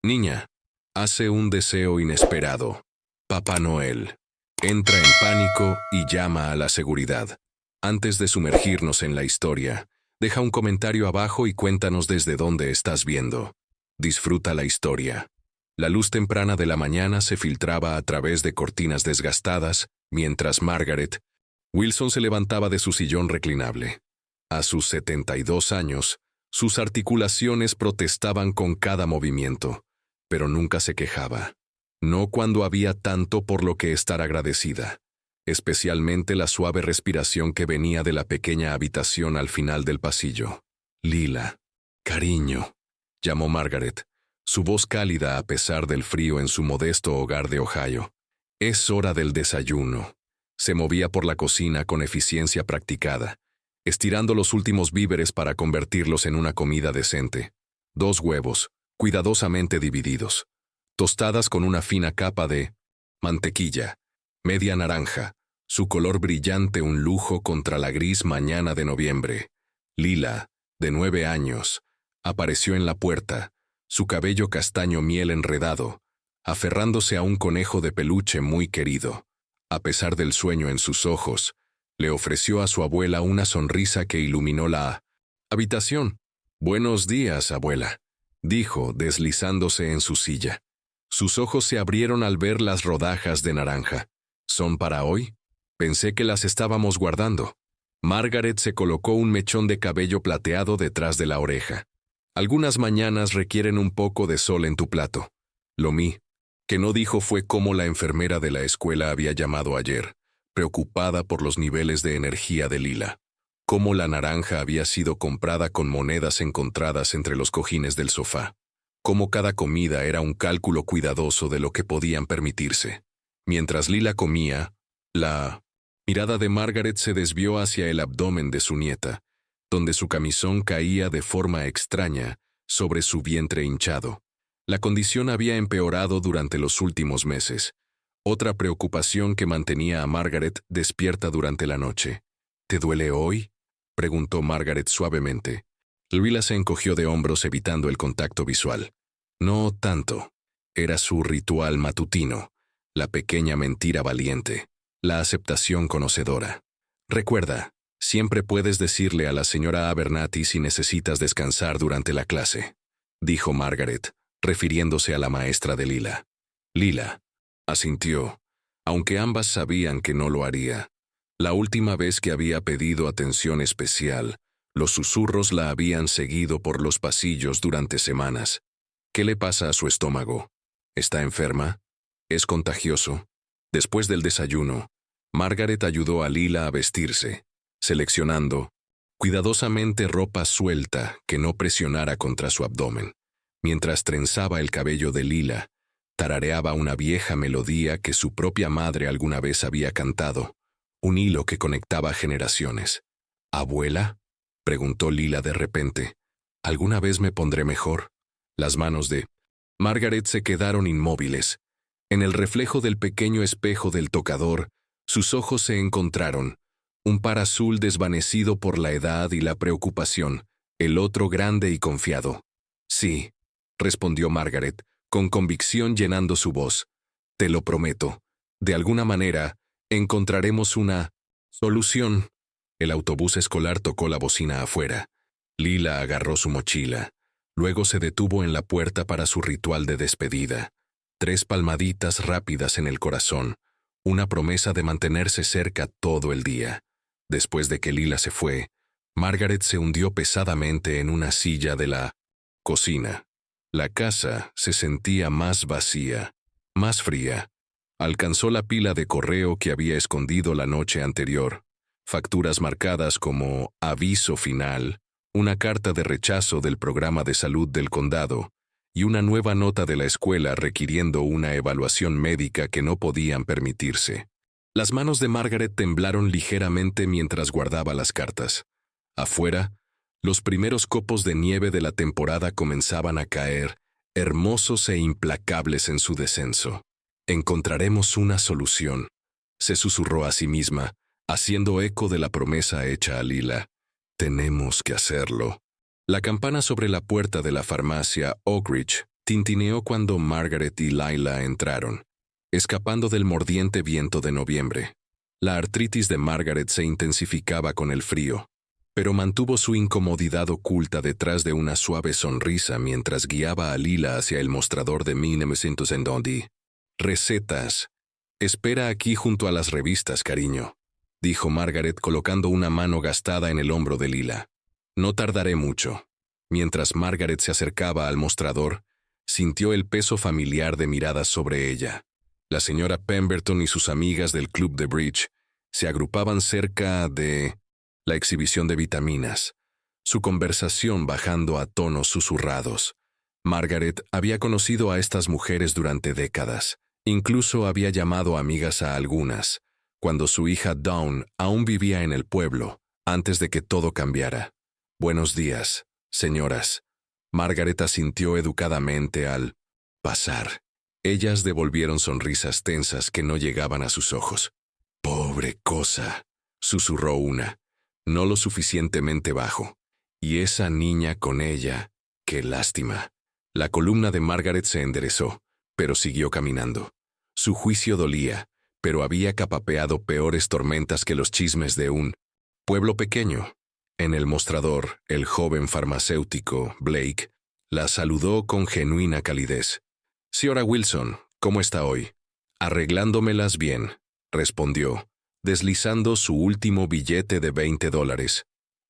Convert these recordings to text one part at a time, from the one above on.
Niña, hace un deseo inesperado. Papá Noel. Entra en pánico y llama a la seguridad. Antes de sumergirnos en la historia, deja un comentario abajo y cuéntanos desde dónde estás viendo. Disfruta la historia. La luz temprana de la mañana se filtraba a través de cortinas desgastadas, mientras Margaret Wilson se levantaba de su sillón reclinable. A sus 72 años, sus articulaciones protestaban con cada movimiento, pero nunca se quejaba. No cuando había tanto por lo que estar agradecida, especialmente la suave respiración que venía de la pequeña habitación al final del pasillo. Lila, cariño, llamó Margaret, su voz cálida a pesar del frío en su modesto hogar de Ohio. Es hora del desayuno. Se movía por la cocina con eficiencia practicada, estirando los últimos víveres para convertirlos en una comida decente. 2 huevos, cuidadosamente divididos, tostadas con una fina capa de mantequilla, media naranja, su color brillante un lujo contra la gris mañana de noviembre. Lila, de 9 años, apareció en la puerta, su cabello castaño miel enredado, aferrándose a un conejo de peluche muy querido. A pesar del sueño en sus ojos, le ofreció a su abuela una sonrisa que iluminó la habitación. «Buenos días, abuela», dijo, deslizándose en su silla. Sus ojos se abrieron al ver las rodajas de naranja. «¿Son para hoy? Pensé que las estábamos guardando». Margaret se colocó un mechón de cabello plateado detrás de la oreja. «Algunas mañanas requieren un poco de sol en tu plato». Lo que no dijo fue cómo la enfermera de la escuela había llamado ayer, preocupada por los niveles de energía de Lila. Cómo la naranja había sido comprada con monedas encontradas entre los cojines del sofá. Cómo cada comida era un cálculo cuidadoso de lo que podían permitirse. Mientras Lila comía, la mirada de Margaret se desvió hacia el abdomen de su nieta, donde su camisón caía de forma extraña sobre su vientre hinchado. La condición había empeorado durante los últimos meses. Otra preocupación que mantenía a Margaret despierta durante la noche. «¿Te duele hoy?», preguntó Margaret suavemente. Lila se encogió de hombros evitando el contacto visual. No tanto. Era su ritual matutino, la pequeña mentira valiente, la aceptación conocedora. «Recuerda, siempre puedes decirle a la señora Abernathy si necesitas descansar durante la clase», dijo Margaret, refiriéndose a la maestra de Lila. Lila asintió, aunque ambas sabían que no lo haría. La última vez que había pedido atención especial, los susurros la habían seguido por los pasillos durante semanas. ¿Qué le pasa a su estómago? ¿Está enferma? ¿Es contagioso? Después del desayuno, Margaret ayudó a Lila a vestirse, seleccionando cuidadosamente ropa suelta que no presionara contra su abdomen. Mientras trenzaba el cabello de Lila, tarareaba una vieja melodía que su propia madre alguna vez había cantado, un hilo que conectaba generaciones. «¿Abuela?», preguntó Lila de repente. «¿Alguna vez me pondré mejor?». Las manos de Margaret se quedaron inmóviles. En el reflejo del pequeño espejo del tocador, sus ojos se encontraron, un par azul desvanecido por la edad y la preocupación, el otro grande y confiado. «Sí», respondió Margaret, con convicción llenando su voz. «Te lo prometo. De alguna manera, encontraremos una solución». El autobús escolar tocó la bocina afuera. Lila agarró su mochila. Luego se detuvo en la puerta para su ritual de despedida. 3 palmaditas rápidas en el corazón, una promesa de mantenerse cerca todo el día. Después de que Lila se fue, Margaret se hundió pesadamente en una silla de la cocina. La casa se sentía más vacía, más fría. Alcanzó la pila de correo que había escondido la noche anterior. Facturas marcadas como aviso final, una carta de rechazo del programa de salud del condado y una nueva nota de la escuela requiriendo una evaluación médica que no podían permitirse. Las manos de Margaret temblaron ligeramente mientras guardaba las cartas. Afuera, los primeros copos de nieve de la temporada comenzaban a caer, hermosos e implacables en su descenso. «Encontraremos una solución», se susurró a sí misma, haciendo eco de la promesa hecha a Lila. «Tenemos que hacerlo». La campana sobre la puerta de la farmacia Oak Ridge Tintineó cuando Margaret y Lila entraron, escapando del mordiente viento de noviembre. La artritis de Margaret se intensificaba con el frío, pero mantuvo su incomodidad oculta detrás de una suave sonrisa mientras guiaba a Lila hacia el mostrador de 1920. Recetas. Espera aquí junto a las revistas, cariño, dijo Margaret colocando una mano gastada en el hombro de Lila. No tardaré mucho. Mientras Margaret se acercaba al mostrador, sintió el peso familiar de miradas sobre ella. La señora Pemberton y sus amigas del club de bridge se agrupaban cerca de la exhibición de vitaminas, su conversación bajando a tonos susurrados. Margaret había conocido a estas mujeres durante décadas, incluso había llamado amigas a algunas, cuando su hija Dawn aún vivía en el pueblo, antes de que todo cambiara. Buenos días, señoras. Margaret asintió educadamente al pasar. Ellas devolvieron sonrisas tensas que no llegaban a sus ojos. «Pobre cosa», susurró una, no lo suficientemente bajo. «Y esa niña con ella, qué lástima». La columna de Margaret se enderezó, pero siguió caminando. Su juicio dolía, pero había capapeado peores tormentas que los chismes de un pueblo pequeño. En el mostrador, el joven farmacéutico, Blake, la saludó con genuina calidez. «Señora Wilson, ¿cómo está hoy?» «Arreglándomelas bien», respondió, deslizando su último billete de $20.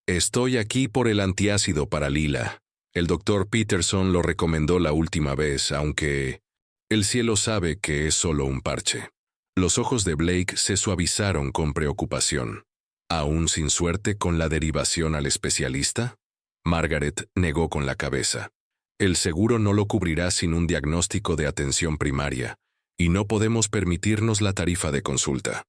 «Estoy aquí por el antiácido para Lila. El doctor Peterson lo recomendó la última vez, aunque el cielo sabe que es solo un parche». Los ojos de Blake se suavizaron con preocupación. ¿Aún sin suerte con la derivación al especialista? Margaret negó con la cabeza. El seguro no lo cubrirá sin un diagnóstico de atención primaria, y no podemos permitirnos la tarifa de consulta.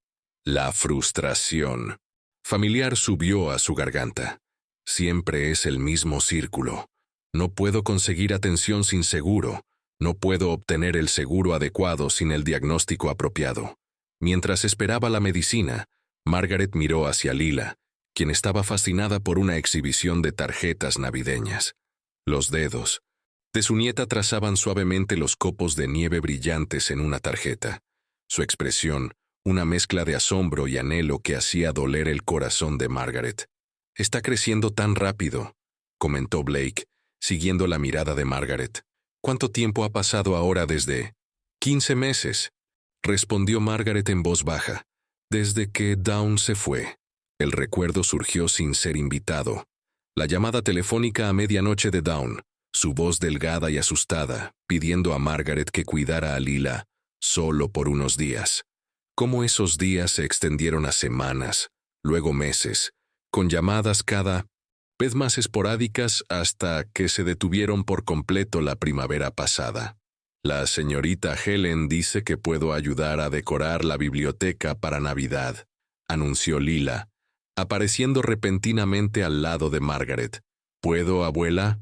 La frustración familiar subió a su garganta. Siempre es el mismo círculo. No puedo conseguir atención sin seguro. No puedo obtener el seguro adecuado sin el diagnóstico apropiado. Mientras esperaba la medicina, Margaret miró hacia Lila, quien estaba fascinada por una exhibición de tarjetas navideñas. Los dedos de su nieta trazaban suavemente los copos de nieve brillantes en una tarjeta. Su expresión, una mezcla de asombro y anhelo que hacía doler el corazón de Margaret. «Está creciendo tan rápido», comentó Blake, siguiendo la mirada de Margaret. «¿Cuánto tiempo ha pasado ahora desde...?» «15 meses», respondió Margaret en voz baja. «Desde que Dawn se fue». El recuerdo surgió sin ser invitado. La llamada telefónica a medianoche de Dawn, su voz delgada y asustada, pidiendo a Margaret que cuidara a Lila, solo por unos días. Cómo esos días se extendieron a semanas, luego meses, con llamadas cada vez más esporádicas hasta que se detuvieron por completo la primavera pasada. «La señorita Helen dice que puedo ayudar a decorar la biblioteca para Navidad», anunció Lila, apareciendo repentinamente al lado de Margaret. «¿Puedo, abuela?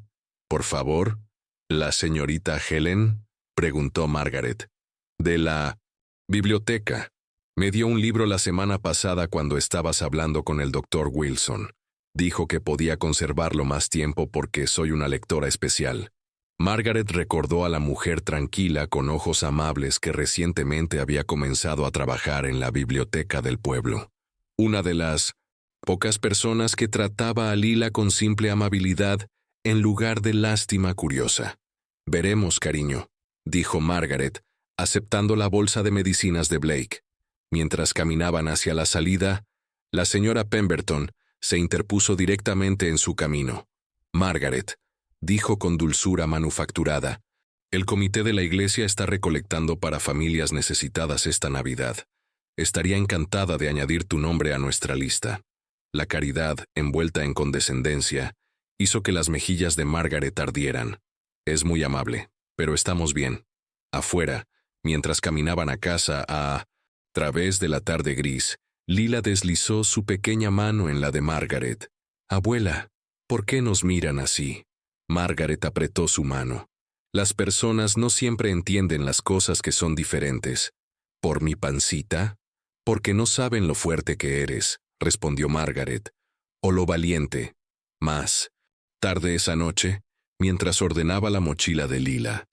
Por favor». «¿La señorita Helen?», preguntó Margaret. «De la biblioteca. Me dio un libro la semana pasada cuando estabas hablando con el doctor Wilson. Dijo que podía conservarlo más tiempo porque soy una lectora especial». Margaret recordó a la mujer tranquila con ojos amables que recientemente había comenzado a trabajar en la biblioteca del pueblo. Una de las pocas personas que trataba a Lila con simple amabilidad en lugar de lástima curiosa. «Veremos, cariño», dijo Margaret, aceptando la bolsa de medicinas de Blake. Mientras caminaban hacia la salida, la señora Pemberton se interpuso directamente en su camino. «Margaret», dijo con dulzura manufacturada, «el comité de la iglesia está recolectando para familias necesitadas esta Navidad. Estaría encantada de añadir tu nombre a nuestra lista». La caridad, envuelta en condescendencia, hizo que las mejillas de Margaret ardieran. «Es muy amable, pero estamos bien». Afuera, mientras caminaban a casa a través de la tarde gris, Lila deslizó su pequeña mano en la de Margaret. «Abuela, ¿por qué nos miran así?» Margaret apretó su mano. «Las personas no siempre entienden las cosas que son diferentes». «¿Por mi pancita?» «Porque no saben lo fuerte que eres», respondió Margaret. «O lo valiente». Más tarde esa noche, mientras ordenaba la mochila de Lila,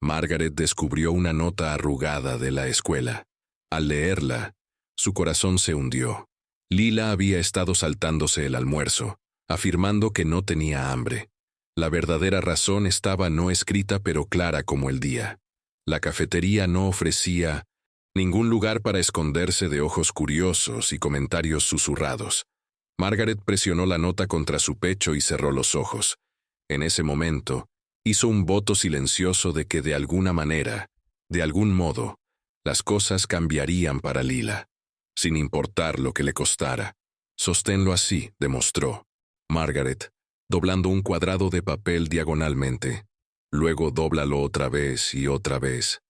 Margaret descubrió una nota arrugada de la escuela. Al leerla, su corazón se hundió. Lila había estado saltándose el almuerzo, afirmando que no tenía hambre. La verdadera razón estaba no escrita pero clara como el día. La cafetería no ofrecía ningún lugar para esconderse de ojos curiosos y comentarios susurrados. Margaret presionó la nota contra su pecho y cerró los ojos. En ese momento, hizo un voto silencioso de que de alguna manera, de algún modo, las cosas cambiarían para Lila, sin importar lo que le costara. Sosténlo así, demostró Margaret, doblando un cuadrado de papel diagonalmente. Luego dóblalo otra vez y otra vez.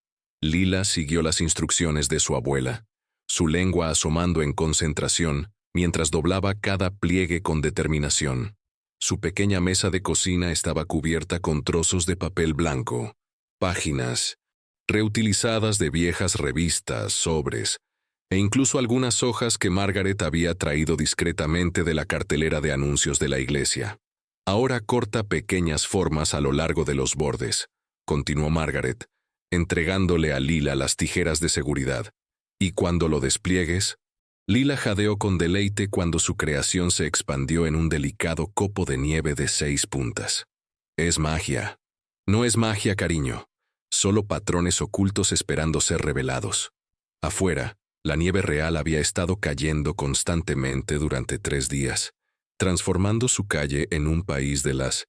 Lila siguió las instrucciones de su abuela, su lengua asomando en concentración mientras doblaba cada pliegue con determinación. Su pequeña mesa de cocina estaba cubierta con trozos de papel blanco, páginas reutilizadas de viejas revistas, sobres, e incluso algunas hojas que Margaret había traído discretamente de la cartelera de anuncios de la iglesia. Ahora corta pequeñas formas a lo largo de los bordes, continuó Margaret, entregándole a Lila las tijeras de seguridad. Y cuando lo despliegues, Lila jadeó con deleite cuando su creación se expandió en un delicado copo de nieve de 6 puntas. Es magia. No es magia, cariño. Solo patrones ocultos esperando ser revelados. Afuera, la nieve real había estado cayendo constantemente durante 3 días, transformando su calle en un país de las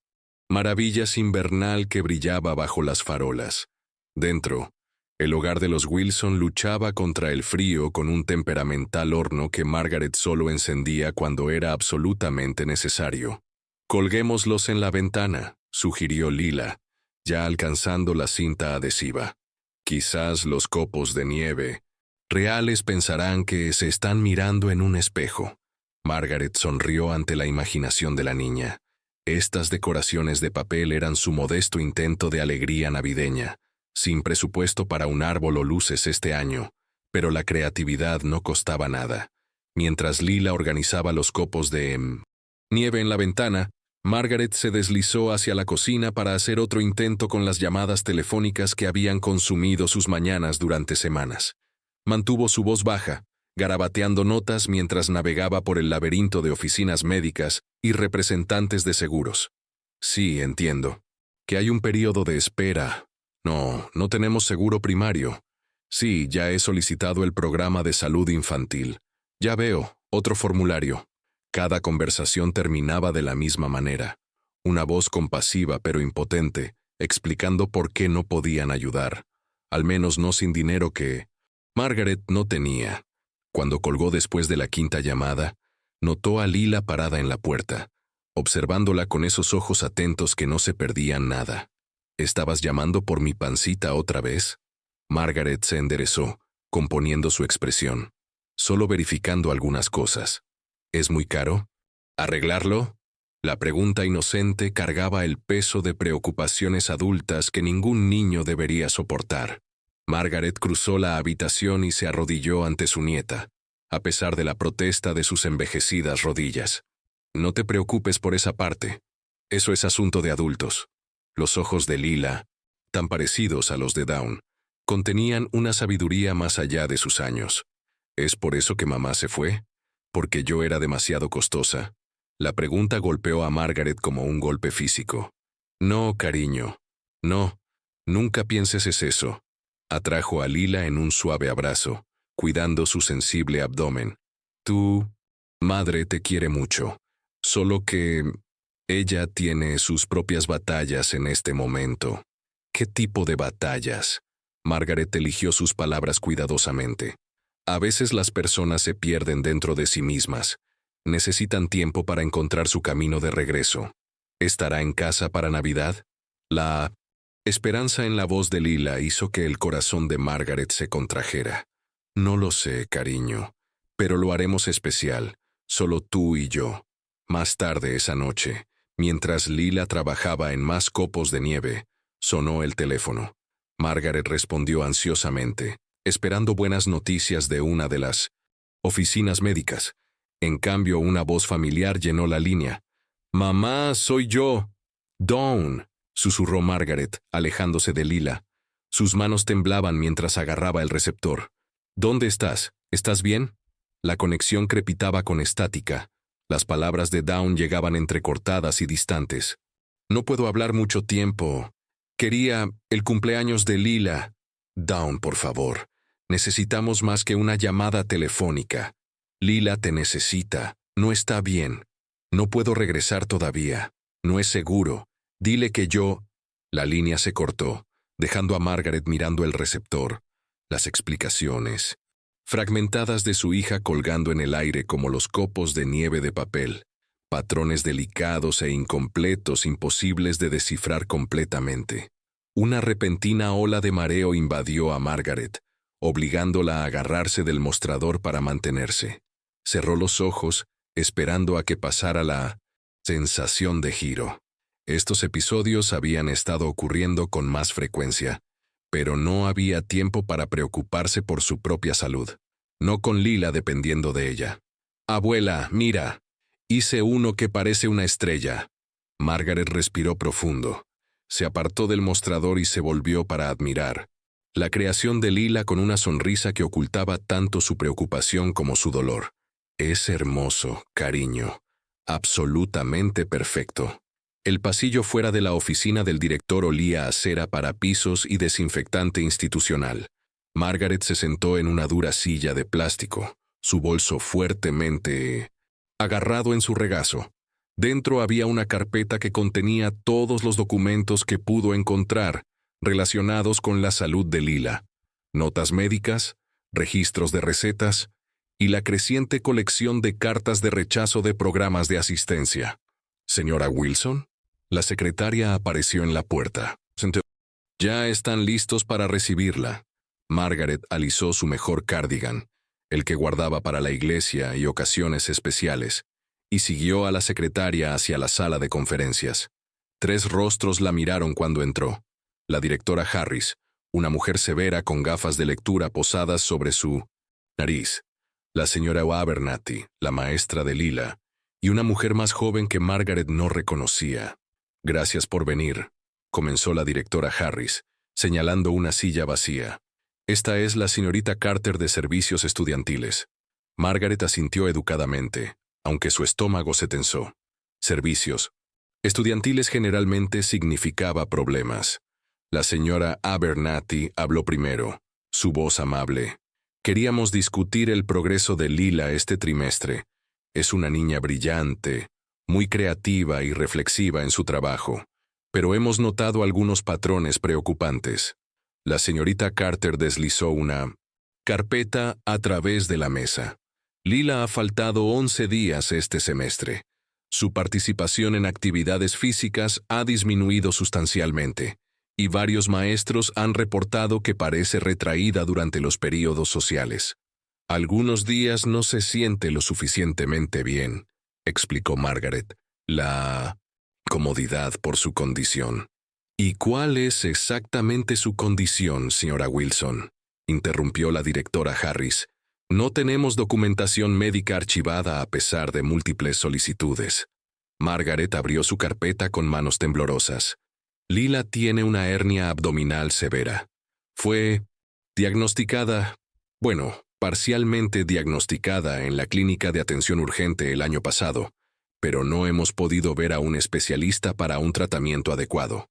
maravillas invernal que brillaba bajo las farolas. Dentro, el hogar de los Wilson luchaba contra el frío con un temperamental horno que Margaret solo encendía cuando era absolutamente necesario. «Colguémoslos en la ventana», sugirió Lila, ya alcanzando la cinta adhesiva. Quizás los copos de nieve reales pensarán que se están mirando en un espejo. Margaret sonrió ante la imaginación de la niña. Estas decoraciones de papel eran su modesto intento de alegría navideña, sin presupuesto para un árbol o luces este año, pero la creatividad no costaba nada. Mientras Lila organizaba los copos de nieve en la ventana, Margaret se deslizó hacia la cocina para hacer otro intento con las llamadas telefónicas que habían consumido sus mañanas durante semanas. Mantuvo su voz baja, garabateando notas mientras navegaba por el laberinto de oficinas médicas y representantes de seguros. Sí, entiendo. Que hay un periodo de espera. No tenemos seguro primario. Sí, ya he solicitado el programa de salud infantil. Ya veo, otro formulario. Cada conversación terminaba de la misma manera. Una voz compasiva pero impotente, explicando por qué no podían ayudar. Al menos no sin dinero que Margaret no tenía. Cuando colgó después de la 5ª llamada, notó a Lila parada en la puerta, observándola con esos ojos atentos que no se perdían nada. ¿Estabas llamando por mi pancita otra vez? Margaret se enderezó, componiendo su expresión. Solo verificando algunas cosas. ¿Es muy caro? ¿Arreglarlo? La pregunta inocente cargaba el peso de preocupaciones adultas que ningún niño debería soportar. Margaret cruzó la habitación y se arrodilló ante su nieta, a pesar de la protesta de sus envejecidas rodillas. No te preocupes por esa parte. Eso es asunto de adultos. Los ojos de Lila, tan parecidos a los de Dawn, contenían una sabiduría más allá de sus años. ¿Es por eso que mamá se fue? ¿Porque yo era demasiado costosa? La pregunta golpeó a Margaret como un golpe físico. No, cariño. No, nunca pienses eso. Atrajo a Lila en un suave abrazo, cuidando su sensible abdomen. Tu madre te quiere mucho, solo que ella tiene sus propias batallas en este momento. ¿Qué tipo de batallas? Margaret eligió sus palabras cuidadosamente. A veces las personas se pierden dentro de sí mismas. Necesitan tiempo para encontrar su camino de regreso. ¿Estará en casa para Navidad? La esperanza en la voz de Lila hizo que el corazón de Margaret se contrajera. No lo sé, cariño, pero lo haremos especial, solo tú y yo. Más tarde esa noche, mientras Lila trabajaba en más copos de nieve, sonó el teléfono. Margaret respondió ansiosamente, esperando buenas noticias de una de las oficinas médicas. En cambio, una voz familiar llenó la línea. «Mamá, soy yo». «Dawn», susurró Margaret, alejándose de Lila. Sus manos temblaban mientras agarraba el receptor. ¿Dónde estás? ¿Estás bien? La conexión crepitaba con estática. Las palabras de Dawn llegaban entrecortadas y distantes. No puedo hablar mucho tiempo. Quería el cumpleaños de Lila. Dawn, por favor. Necesitamos más que una llamada telefónica. Lila te necesita. No está bien. No puedo regresar todavía. No es seguro. Dile que yo... La línea se cortó, dejando a Margaret mirando el receptor. Las explicaciones, fragmentadas de su hija colgando en el aire como los copos de nieve de papel. Patrones delicados e incompletos imposibles de descifrar completamente. Una repentina ola de mareo invadió a Margaret, obligándola a agarrarse del mostrador para mantenerse. Cerró los ojos, esperando a que pasara la sensación de giro. Estos episodios habían estado ocurriendo con más frecuencia, pero no había tiempo para preocuparse por su propia salud. No con Lila dependiendo de ella. «Abuela, mira. Hice uno que parece una estrella». Margaret respiró profundo. Se apartó del mostrador y se volvió para admirar. La creación de Lila con una sonrisa que ocultaba tanto su preocupación como su dolor. «Es hermoso, cariño. Absolutamente perfecto». El pasillo fuera de la oficina del director olía a cera para pisos y desinfectante institucional. Margaret se sentó en una dura silla de plástico, su bolso fuertemente agarrado en su regazo. Dentro había una carpeta que contenía todos los documentos que pudo encontrar relacionados con la salud de Lila. Notas médicas, registros de recetas y la creciente colección de cartas de rechazo de programas de asistencia. «Señora Wilson». La secretaria apareció en la puerta. «Ya están listos para recibirla». Margaret alisó su mejor cardigan, el que guardaba para la iglesia y ocasiones especiales, y siguió a la secretaria hacia la sala de conferencias. 3 rostros la miraron cuando entró. La directora Harris, una mujer severa con gafas de lectura posadas sobre su nariz. La señora Abernathy, la maestra de Lila, y una mujer más joven que Margaret no reconocía. «Gracias por venir», comenzó la directora Harris, señalando una silla vacía. «Esta es la señorita Carter de Servicios Estudiantiles». Margaret asintió educadamente, aunque su estómago se tensó. Servicios estudiantiles generalmente significaba problemas. La señora Abernathy habló primero, su voz amable. «Queríamos discutir el progreso de Lila este trimestre. Es una niña brillante, muy creativa y reflexiva en su trabajo, pero hemos notado algunos patrones preocupantes». La señorita Carter deslizó una carpeta a través de la mesa. «Lila ha faltado 11 días este semestre. Su participación en actividades físicas ha disminuido sustancialmente, y varios maestros han reportado que parece retraída durante los períodos sociales. Algunos días no se siente lo suficientemente bien», explicó Margaret. «La comodidad por su condición». «¿Y cuál es exactamente su condición, señora Wilson?», interrumpió la directora Harris. «No tenemos documentación médica archivada a pesar de múltiples solicitudes». Margaret abrió su carpeta con manos temblorosas. «Lila tiene una hernia abdominal severa. Fue diagnosticada, parcialmente diagnosticada en la clínica de atención urgente el año pasado, pero no hemos podido ver a un especialista para un tratamiento adecuado».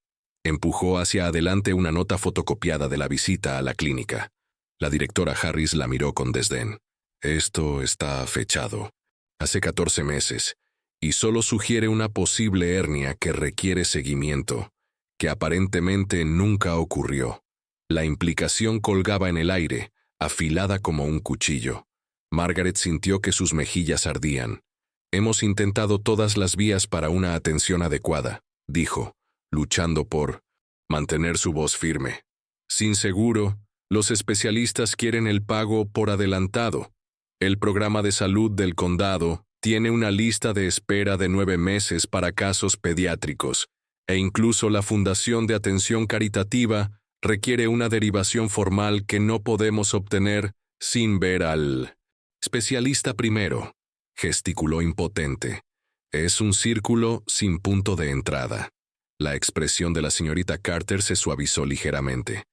Empujó hacia adelante una nota fotocopiada de la visita a la clínica. La directora Harris la miró con desdén. «Esto está fechado. Hace 14 meses, y solo sugiere una posible hernia que requiere seguimiento, que aparentemente nunca ocurrió». La implicación colgaba en el aire, afilada como un cuchillo. Margaret sintió que sus mejillas ardían. «Hemos intentado todas las vías para una atención adecuada», dijo, luchando por mantener su voz firme. «Sin seguro, los especialistas quieren el pago por adelantado. El programa de salud del condado tiene una lista de espera de 9 meses para casos pediátricos, e incluso la Fundación de Atención Caritativa requiere una derivación formal que no podemos obtener sin ver al especialista primero», gesticuló impotente. «Es un círculo sin punto de entrada». La expresión de la señorita Carter se suavizó ligeramente.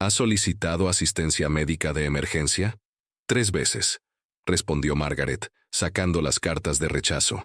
¿Ha solicitado asistencia médica de emergencia? 3 veces, respondió Margaret, sacando las cartas de rechazo.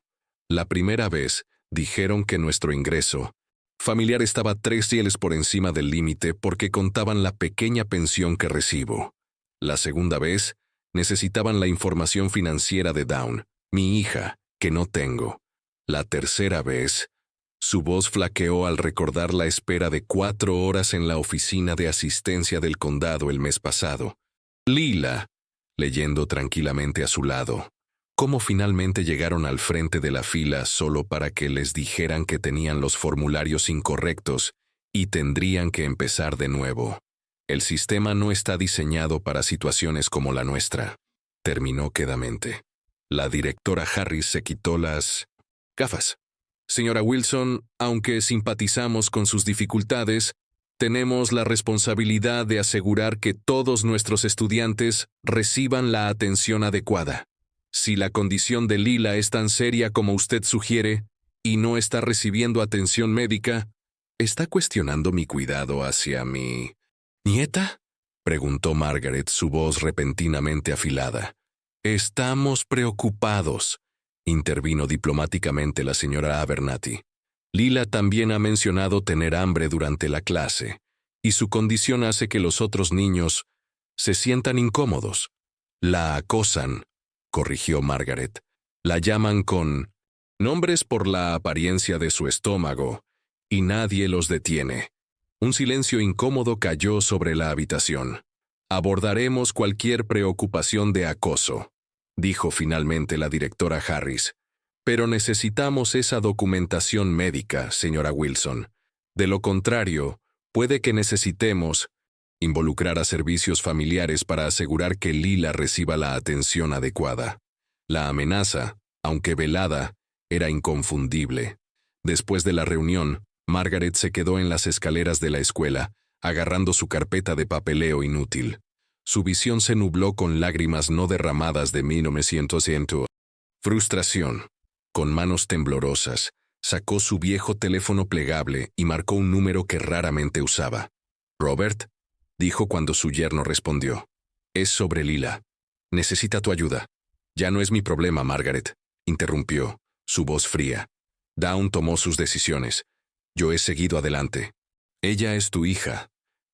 La primera vez, dijeron que nuestro ingreso familiar estaba 3 rieles por encima del límite porque contaban la pequeña pensión que recibo. La segunda vez, necesitaban la información financiera de Dawn, mi hija, que no tengo. La tercera vez, su voz flaqueó al recordar la espera de 4 horas en la oficina de asistencia del condado el mes pasado. Lila, leyendo tranquilamente a su lado, cómo finalmente llegaron al frente de la fila solo para que les dijeran que tenían los formularios incorrectos y tendrían que empezar de nuevo. El sistema no está diseñado para situaciones como la nuestra, terminó quedamente. La directora Harris se quitó las gafas. Señora Wilson, aunque simpatizamos con sus dificultades, tenemos la responsabilidad de asegurar que todos nuestros estudiantes reciban la atención adecuada. Si la condición de Lila es tan seria como usted sugiere y no está recibiendo atención médica, ¿está cuestionando mi cuidado hacia mi nieta?, preguntó Margaret, su voz repentinamente afilada. Estamos preocupados, intervino diplomáticamente la señora Abernathy. Lila también ha mencionado tener hambre durante la clase, y su condición hace que los otros niños se sientan incómodos. La acosan, corrigió Margaret. La llaman con nombres por la apariencia de su estómago, y nadie los detiene. Un silencio incómodo cayó sobre la habitación. Abordaremos cualquier preocupación de acoso, dijo finalmente la directora Harris. Pero necesitamos esa documentación médica, señora Wilson. De lo contrario, puede que necesitemos involucrar a servicios familiares para asegurar que Lila reciba la atención adecuada. La amenaza, aunque velada, era inconfundible. Después de la reunión, Margaret se quedó en las escaleras de la escuela, agarrando su carpeta de papeleo inútil. Su visión se nubló con lágrimas no derramadas de 1900. Frustración. Con manos temblorosas, sacó su viejo teléfono plegable y marcó un número que raramente usaba. «Robert», dijo cuando su yerno respondió. «Es sobre Lila. Necesita tu ayuda». «Ya no es mi problema, Margaret», interrumpió, su voz fría. «Dawn tomó sus decisiones. Yo he seguido adelante. Ella es tu hija.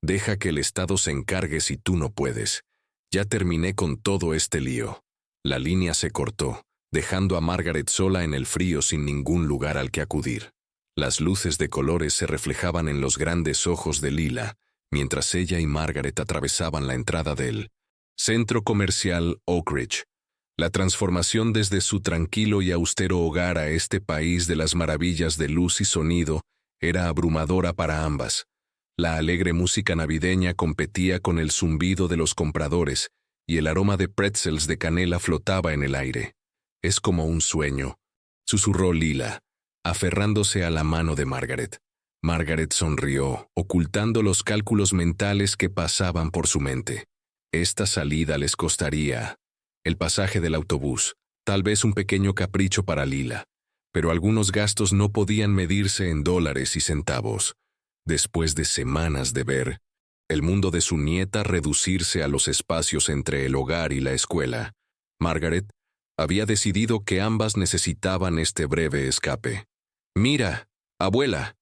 Deja que el Estado se encargue si tú no puedes. Ya terminé con todo este lío». La línea se cortó, dejando a Margaret sola en el frío sin ningún lugar al que acudir. Las luces de colores se reflejaban en los grandes ojos de Lila, mientras ella y Margaret atravesaban la entrada del centro comercial Oak Ridge. La transformación desde su tranquilo y austero hogar a este país de las maravillas de luz y sonido era abrumadora para ambas. La alegre música navideña competía con el zumbido de los compradores y el aroma de pretzels de canela flotaba en el aire. «Es como un sueño», susurró Lila, aferrándose a la mano de Margaret. Margaret sonrió, ocultando los cálculos mentales que pasaban por su mente. Esta salida les costaría el pasaje del autobús, tal vez un pequeño capricho para Lila, pero algunos gastos no podían medirse en dólares y centavos. Después de semanas de ver el mundo de su nieta reducirse a los espacios entre el hogar y la escuela, Margaret había decidido que ambas necesitaban este breve escape. «Mira, abuela»,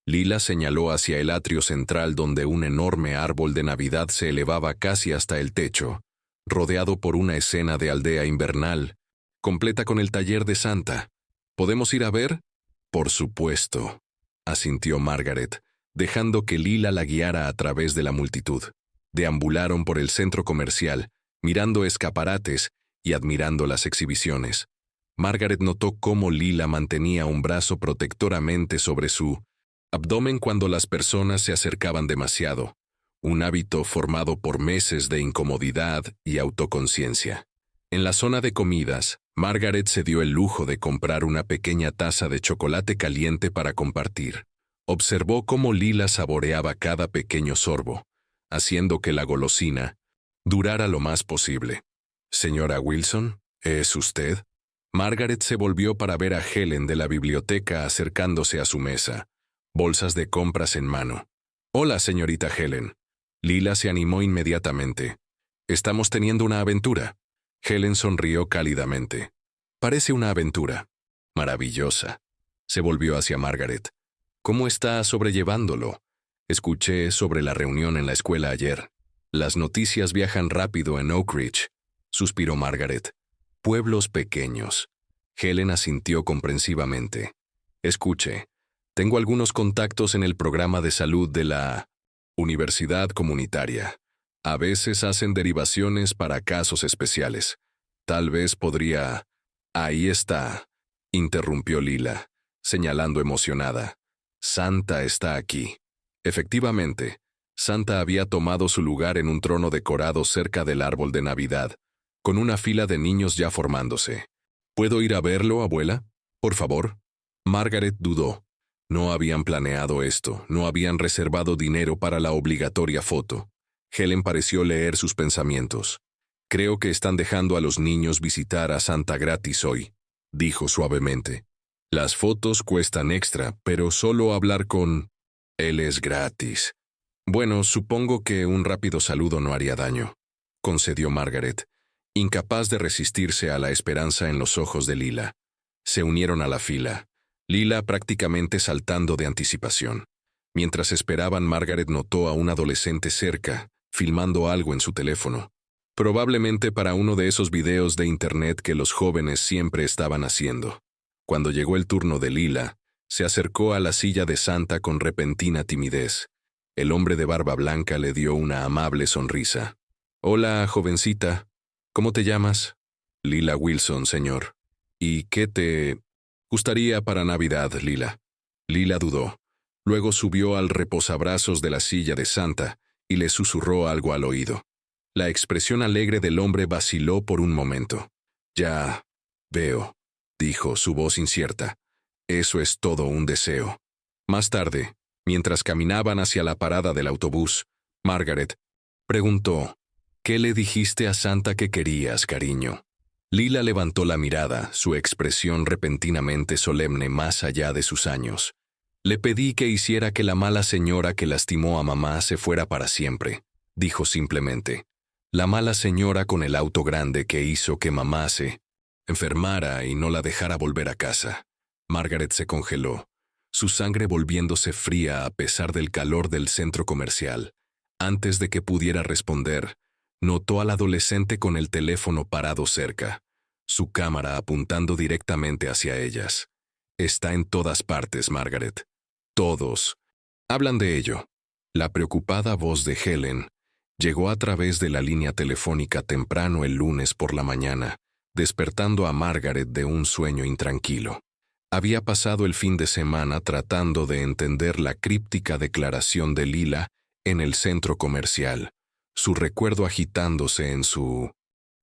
Lila señaló hacia el atrio central donde un enorme árbol de Navidad se elevaba casi hasta el techo, rodeado por una escena de aldea invernal, completa con el taller de Santa. «¿Podemos ir a ver?» «Por supuesto», asintió Margaret, dejando que Lila la guiara a través de la multitud. Deambularon por el centro comercial, mirando escaparates y admirando las exhibiciones. Margaret notó cómo Lila mantenía un brazo protectoramente sobre su abdomen cuando las personas se acercaban demasiado, un hábito formado por meses de incomodidad y autoconciencia. En la zona de comidas, Margaret se dio el lujo de comprar una pequeña taza de chocolate caliente para compartir. Observó cómo Lila saboreaba cada pequeño sorbo, haciendo que la golosina durara lo más posible. «Señora Wilson, ¿es usted?» Margaret se volvió para ver a Helen de la biblioteca acercándose a su mesa, bolsas de compras en mano. «Hola, señorita Helen». Lila se animó inmediatamente. «Estamos teniendo una aventura». Helen sonrió cálidamente. «Parece una aventura. Maravillosa». Se volvió hacia Margaret. «¿Cómo está sobrellevándolo? Escuché sobre la reunión en la escuela ayer. Las noticias viajan rápido en Oak Ridge», suspiró Margaret. «Pueblos pequeños». Helen asintió comprensivamente. «Escuche, tengo algunos contactos en el programa de salud de la Universidad Comunitaria. A veces hacen derivaciones para casos especiales. Tal vez podría... Ahí está», interrumpió Lila, señalando emocionada. «Santa está aquí». Efectivamente, Santa había tomado su lugar en un trono decorado cerca del árbol de Navidad, con una fila de niños ya formándose. «¿Puedo ir a verlo, abuela? Por favor». Margaret dudó. No habían planeado esto, no habían reservado dinero para la obligatoria foto. Helen pareció leer sus pensamientos. «Creo que están dejando a los niños visitar a Santa gratis hoy», dijo suavemente. «Las fotos cuestan extra, pero solo hablar con él es gratis». «Bueno, supongo que un rápido saludo no haría daño», concedió Margaret, incapaz de resistirse a la esperanza en los ojos de Lila. Se unieron a la fila, Lila prácticamente saltando de anticipación. Mientras esperaban, Margaret notó a un adolescente cerca, filmando algo en su teléfono. Probablemente para uno de esos videos de internet que los jóvenes siempre estaban haciendo. Cuando llegó el turno de Lila, se acercó a la silla de Santa con repentina timidez. El hombre de barba blanca le dio una amable sonrisa. «Hola, jovencita. ¿Cómo te llamas?» «Lila Wilson, señor». «¿Y qué te gustaría para Navidad, Lila?» Lila dudó. Luego subió al reposabrazos de la silla de Santa y le susurró algo al oído. La expresión alegre del hombre vaciló por un momento. «Ya veo», dijo, su voz incierta. «Eso es todo un deseo». Más tarde, mientras caminaban hacia la parada del autobús, Margaret preguntó: «¿Qué le dijiste a Santa que querías, cariño?» Lila levantó la mirada, su expresión repentinamente solemne más allá de sus años. «Le pedí que hiciera que la mala señora que lastimó a mamá se fuera para siempre», dijo simplemente. «La mala señora con el auto grande que hizo que mamá se enfermara y no la dejara volver a casa». Margaret se congeló, su sangre volviéndose fría a pesar del calor del centro comercial. Antes de que pudiera responder, notó al adolescente con el teléfono parado cerca, su cámara apuntando directamente hacia ellas. «Está en todas partes, Margaret. Todos hablan de ello». La preocupada voz de Helen llegó a través de la línea telefónica temprano el lunes por la mañana, despertando a Margaret de un sueño intranquilo. Había pasado el fin de semana tratando de entender la críptica declaración de Lila en el centro comercial, su recuerdo agitándose en su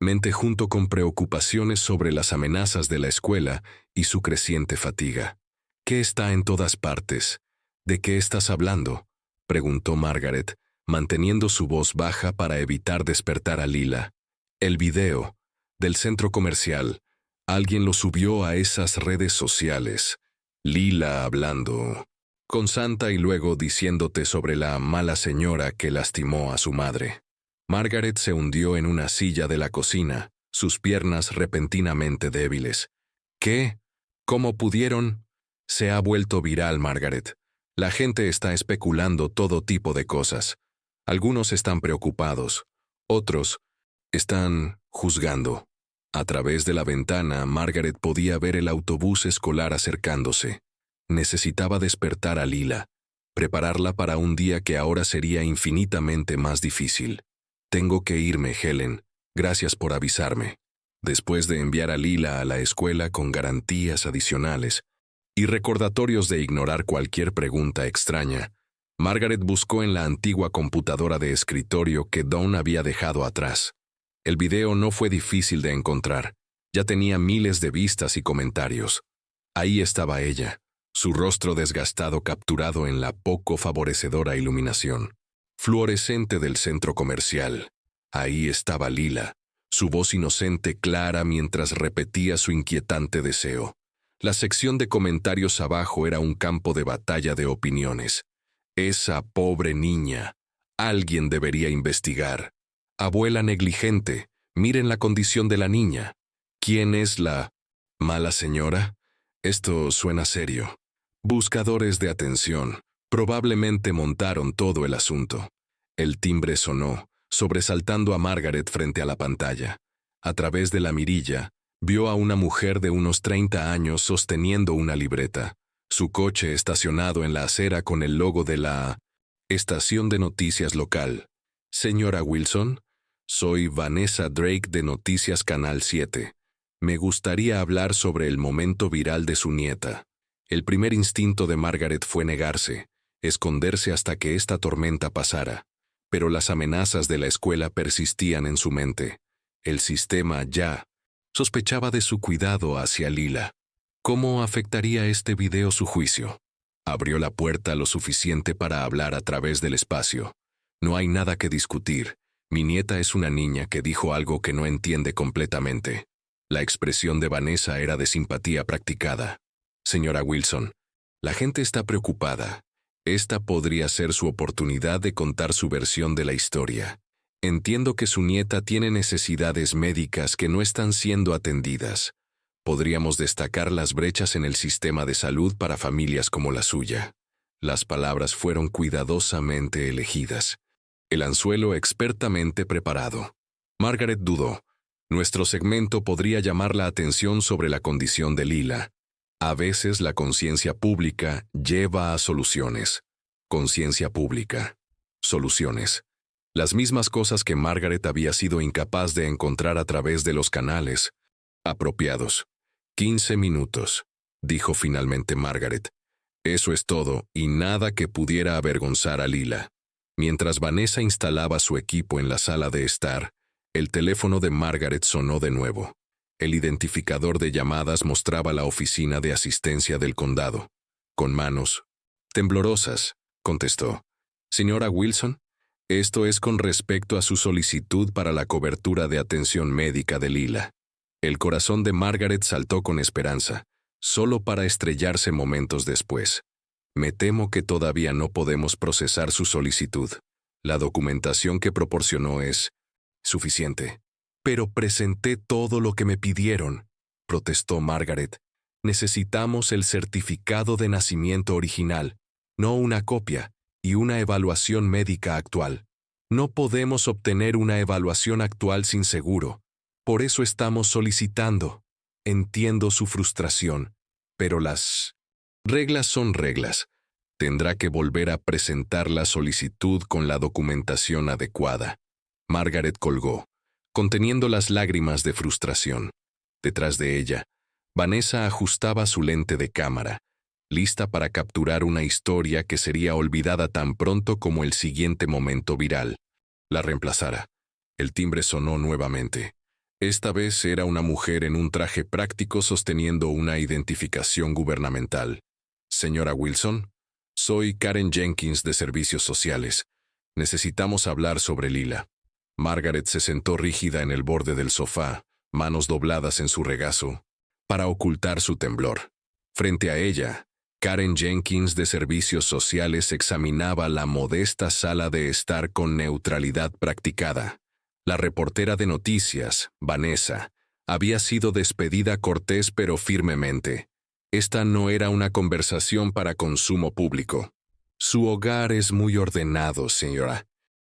mente junto con preocupaciones sobre las amenazas de la escuela y su creciente fatiga. «¿Qué está en todas partes? ¿De qué estás hablando?», preguntó Margaret, manteniendo su voz baja para evitar despertar a Lila. «El video del centro comercial. Alguien lo subió a esas redes sociales. Lila hablando con Santa y luego diciéndote sobre la mala señora que lastimó a su madre». Margaret se hundió en una silla de la cocina, sus piernas repentinamente débiles. «¿Qué? ¿Cómo pudieron?» «Se ha vuelto viral, Margaret. La gente está especulando todo tipo de cosas. Algunos están preocupados, otros están juzgando». A través de la ventana, Margaret podía ver el autobús escolar acercándose. Necesitaba despertar a Lila, prepararla para un día que ahora sería infinitamente más difícil. «Tengo que irme, Helen. Gracias por avisarme». Después de enviar a Lila a la escuela con garantías adicionales y recordatorios de ignorar cualquier pregunta extraña, Margaret buscó en la antigua computadora de escritorio que Dawn había dejado atrás. El video no fue difícil de encontrar. Ya tenía miles de vistas y comentarios. Ahí estaba ella, su rostro desgastado capturado en la poco favorecedora iluminación fluorescente del centro comercial. Ahí estaba Lila, su voz inocente clara mientras repetía su inquietante deseo. La sección de comentarios abajo era un campo de batalla de opiniones. «Esa pobre niña. Alguien debería investigar. Abuela negligente, miren la condición de la niña. ¿Quién es la mala señora? Esto suena serio. Buscadores de atención. Probablemente montaron todo el asunto. El timbre sonó, sobresaltando a Margaret frente a la pantalla. A través de la mirilla, vio a una mujer de unos 30 años sosteniendo una libreta. Su coche estacionado en la acera con el logo de la estación de noticias local. Señora Wilson, soy Vanessa Drake de Noticias Canal 7. Me gustaría hablar sobre el momento viral de su nieta. El primer instinto de Margaret fue negarse, esconderse hasta que esta tormenta pasara. Pero las amenazas de la escuela persistían en su mente. El sistema ya sospechaba de su cuidado hacia Lila. ¿Cómo afectaría este video su juicio? Abrió la puerta lo suficiente para hablar a través del espacio. No hay nada que discutir. Mi nieta es una niña que dijo algo que no entiende completamente. La expresión de Vanessa era de simpatía practicada. Señora Wilson, la gente está preocupada. Esta podría ser su oportunidad de contar su versión de la historia. Entiendo que su nieta tiene necesidades médicas que no están siendo atendidas. Podríamos destacar las brechas en el sistema de salud para familias como la suya. Las palabras fueron cuidadosamente elegidas. El anzuelo expertamente preparado. Margaret dudó. Nuestro segmento podría llamar la atención sobre la condición de Lila. A veces la conciencia pública lleva a soluciones. Conciencia pública. Soluciones. Las mismas cosas que Margaret había sido incapaz de encontrar a través de los canales apropiados. 15 minutos, dijo finalmente Margaret. Eso es todo y nada que pudiera avergonzar a Lila. Mientras Vanessa instalaba su equipo en la sala de estar, el teléfono de Margaret sonó de nuevo. El identificador de llamadas mostraba la oficina de asistencia del condado. Con manos temblorosas, contestó. Señora Wilson, esto es con respecto a su solicitud para la cobertura de atención médica de Lila. El corazón de Margaret saltó con esperanza, solo para estrellarse momentos después. Me temo que todavía no podemos procesar su solicitud. La documentación que proporcionó es suficiente. Pero presenté todo lo que me pidieron, protestó Margaret. Necesitamos el certificado de nacimiento original, no una copia, y una evaluación médica actual. No podemos obtener una evaluación actual sin seguro. Por eso estamos solicitando. Entiendo su frustración, pero las reglas son reglas. Tendrá que volver a presentar la solicitud con la documentación adecuada. Margaret colgó, conteniendo las lágrimas de frustración. Detrás de ella, Vanessa ajustaba su lente de cámara, lista para capturar una historia que sería olvidada tan pronto como el siguiente momento viral la reemplazara. El timbre sonó nuevamente. Esta vez era una mujer en un traje práctico sosteniendo una identificación gubernamental. Señora Wilson, soy Karen Jenkins de Servicios Sociales. Necesitamos hablar sobre Lila. Margaret se sentó rígida en el borde del sofá, manos dobladas en su regazo, para ocultar su temblor. Frente a ella, Karen Jenkins de Servicios Sociales examinaba la modesta sala de estar con neutralidad practicada. La reportera de noticias, Vanessa, había sido despedida cortés pero firmemente. Esta no era una conversación para consumo público. Su hogar es muy ordenado, señora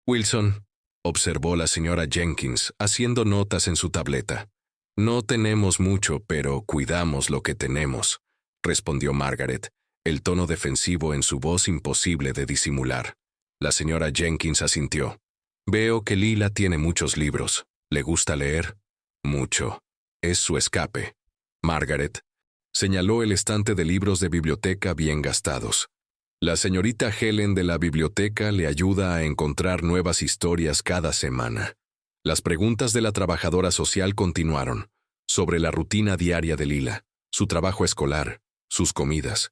Wilson, observó la señora Jenkins, haciendo notas en su tableta. No tenemos mucho, pero cuidamos lo que tenemos, respondió Margaret, el tono defensivo en su voz imposible de disimular. La señora Jenkins asintió. Veo que Lila tiene muchos libros. ¿Le gusta leer? Mucho. Es su escape. Margaret señaló el estante de libros de biblioteca bien gastados. La señorita Helen de la biblioteca le ayuda a encontrar nuevas historias cada semana. Las preguntas de la trabajadora social continuaron, sobre la rutina diaria de Lila, su trabajo escolar, sus comidas.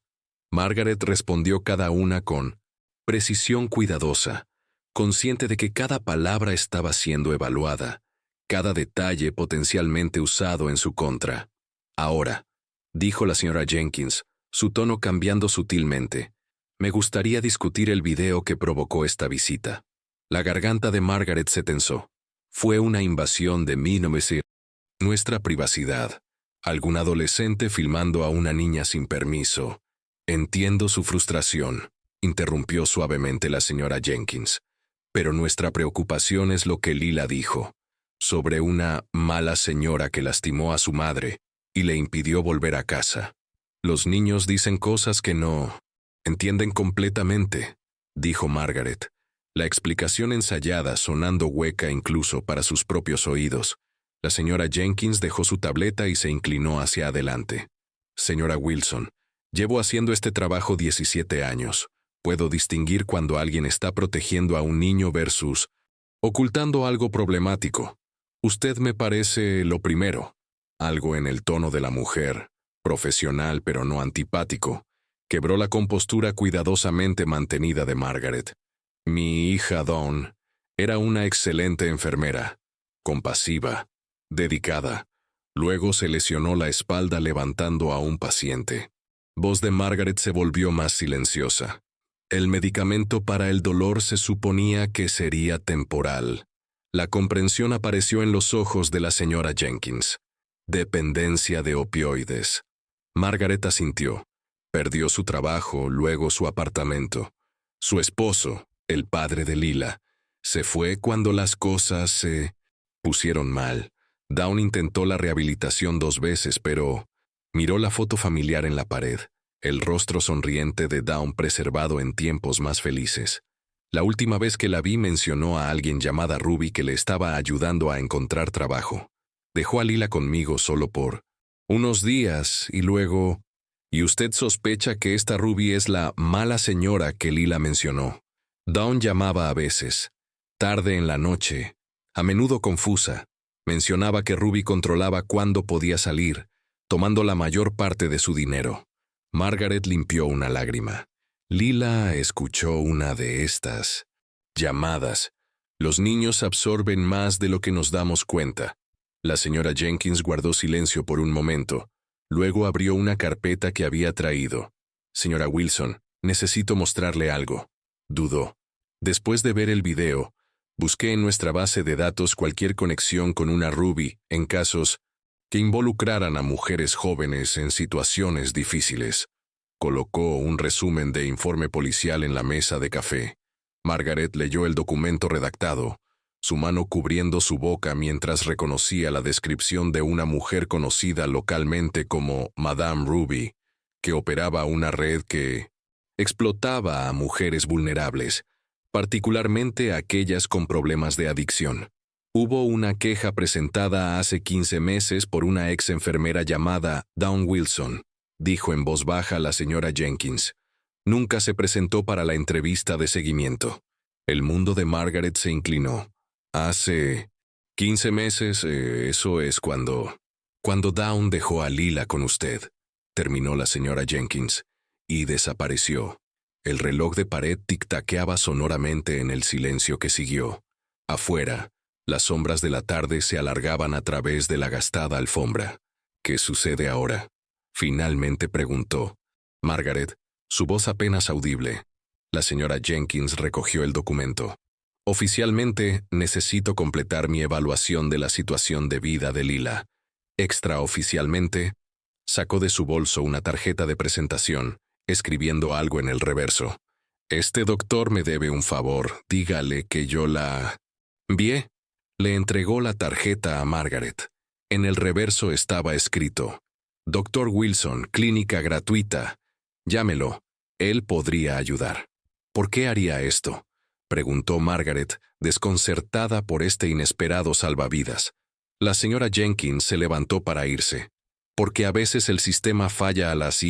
Margaret respondió cada una con precisión cuidadosa, consciente de que cada palabra estaba siendo evaluada, cada detalle potencialmente usado en su contra. Ahora, dijo la señora Jenkins, su tono cambiando sutilmente, me gustaría discutir el video que provocó esta visita. La garganta de Margaret se tensó. Fue una invasión de 1900. Nuestra privacidad. Algún adolescente filmando a una niña sin permiso. Entiendo su frustración, interrumpió suavemente la señora Jenkins. Pero nuestra preocupación es lo que Lila dijo, sobre una mala señora que lastimó a su madre y le impidió volver a casa. Los niños dicen cosas que no entienden completamente, dijo Margaret, la explicación ensayada sonando hueca incluso para sus propios oídos. La señora Jenkins dejó su tableta y se inclinó hacia adelante. Señora Wilson, llevo haciendo este trabajo 17 años. Puedo distinguir cuando alguien está protegiendo a un niño versus ocultando algo problemático. Usted me parece lo primero, algo en el tono de la mujer, profesional pero no antipático, quebró la compostura cuidadosamente mantenida de Margaret. Mi hija Dawn era una excelente enfermera, compasiva, dedicada. Luego se lesionó la espalda levantando a un paciente. Voz de Margaret se volvió más silenciosa. El medicamento para el dolor se suponía que sería temporal. La comprensión apareció en los ojos de la señora Jenkins. Dependencia de opioides. Margaret asintió. Perdió su trabajo, luego su apartamento. Su esposo, el padre de Lila, se fue cuando las cosas se pusieron mal. Dawn intentó la rehabilitación 2 veces, pero miró la foto familiar en la pared, el rostro sonriente de Dawn preservado en tiempos más felices. La última vez que la vi mencionó a alguien llamada Ruby que le estaba ayudando a encontrar trabajo. Dejó a Lila conmigo solo por unos días y luego... ¿Y usted sospecha que esta Ruby es la mala señora que Lila mencionó? Dawn llamaba a veces, tarde en la noche, a menudo confusa. Mencionaba que Ruby controlaba cuándo podía salir, tomando la mayor parte de su dinero. Margaret limpió una lágrima. Lila escuchó una de estas llamadas. Los niños absorben más de lo que nos damos cuenta. La señora Jenkins guardó silencio por un momento. Luego abrió una carpeta que había traído. Señora Wilson, necesito mostrarle algo. Dudó. Después de ver el video, busqué en nuestra base de datos cualquier conexión con una Ruby en casos que involucraran a mujeres jóvenes en situaciones difíciles. Colocó un resumen de informe policial en la mesa de café. Margaret leyó el documento redactado, su mano cubriendo su boca mientras reconocía la descripción de una mujer conocida localmente como Madame Ruby, que operaba una red que explotaba a mujeres vulnerables, particularmente aquellas con problemas de adicción. Hubo una queja presentada hace 15 meses por una ex enfermera llamada Dawn Wilson, dijo en voz baja la señora Jenkins. Nunca se presentó para la entrevista de seguimiento. El mundo de Margaret se inclinó. Hace 15 meses, eso es cuando Dawn dejó a Lila con usted, terminó la señora Jenkins, y desapareció. El reloj de pared tic-taqueaba sonoramente en el silencio que siguió. Afuera, las sombras de la tarde se alargaban a través de la gastada alfombra. ¿Qué sucede ahora? Finalmente preguntó. Margaret, su voz apenas audible. La señora Jenkins recogió el documento. Oficialmente, necesito completar mi evaluación de la situación de vida de Lila. Extraoficialmente, sacó de su bolso una tarjeta de presentación, escribiendo algo en el reverso. Este doctor me debe un favor, dígale que yo la... Bien, le entregó la tarjeta a Margaret. En el reverso estaba escrito: Dr. Wilson, clínica gratuita. Llámelo, él podría ayudar. ¿Por qué haría esto?, preguntó Margaret, desconcertada por este inesperado salvavidas. La señora Jenkins se levantó para irse. Porque a veces el sistema falla a las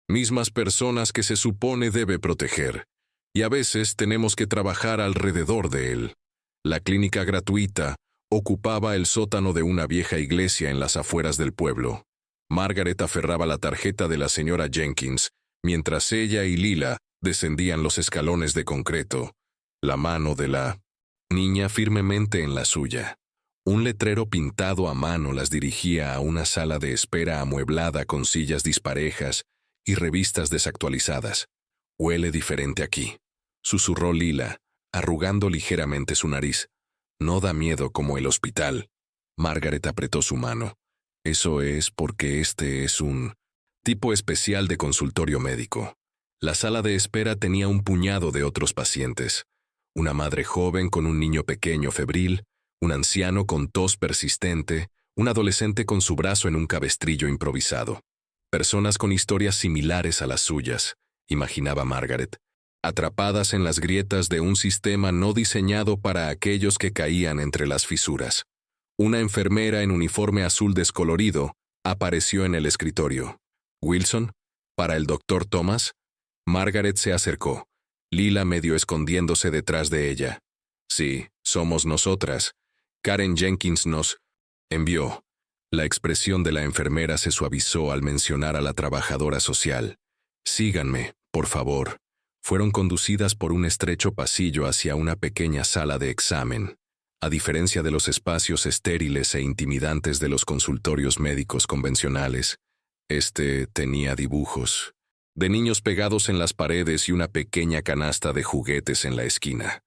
mismas personas que se supone debe proteger, y a veces tenemos que trabajar alrededor de él. La clínica gratuita ocupaba el sótano de una vieja iglesia en las afueras del pueblo. Margaret aferraba la tarjeta de la señora Jenkins, mientras ella y Lila descendían los escalones de concreto, la mano de la niña firmemente en la suya. Un letrero pintado a mano las dirigía a una sala de espera amueblada con sillas disparejas y revistas desactualizadas. «Huele diferente aquí», susurró Lila, arrugando ligeramente su nariz. No da miedo como el hospital. Margaret apretó su mano. Eso es porque este es un tipo especial de consultorio médico. La sala de espera tenía un puñado de otros pacientes. Una madre joven con un niño pequeño febril, un anciano con tos persistente, un adolescente con su brazo en un cabestrillo improvisado. Personas con historias similares a las suyas, imaginaba Margaret, atrapadas en las grietas de un sistema no diseñado para aquellos que caían entre las fisuras. Una enfermera en uniforme azul descolorido apareció en el escritorio. «¿Wilson? ¿Para el doctor Thomas?» Margaret se acercó, Lila medio escondiéndose detrás de ella. «Sí, somos nosotras. Karen Jenkins nos envió». La expresión de la enfermera se suavizó al mencionar a la trabajadora social. «Síganme, por favor». Fueron conducidas por un estrecho pasillo hacia una pequeña sala de examen. A diferencia de los espacios estériles e intimidantes de los consultorios médicos convencionales, este tenía dibujos de niños pegados en las paredes y una pequeña canasta de juguetes en la esquina.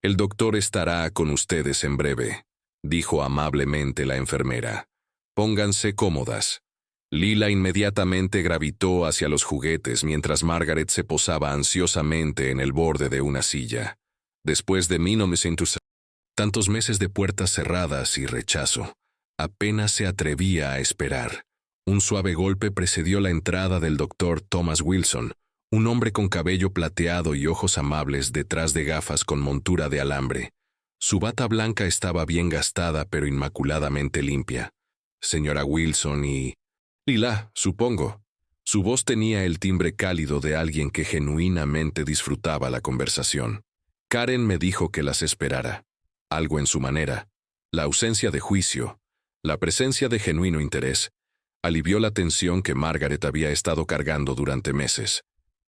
«El doctor estará con ustedes en breve», dijo amablemente la enfermera. «Pónganse cómodas». Lila inmediatamente gravitó hacia los juguetes mientras Margaret se posaba ansiosamente en el borde de una silla. Después de tantos meses de puertas cerradas y rechazo, apenas se atrevía a esperar. Un suave golpe precedió la entrada del doctor Thomas Wilson, un hombre con cabello plateado y ojos amables detrás de gafas con montura de alambre. Su bata blanca estaba bien gastada pero inmaculadamente limpia. «Señora Wilson y...» «Lila, supongo». Su voz tenía el timbre cálido de alguien que genuinamente disfrutaba la conversación. «Karen me dijo que las esperara». Algo en su manera, la ausencia de juicio, la presencia de genuino interés, alivió la tensión que Margaret había estado cargando durante meses.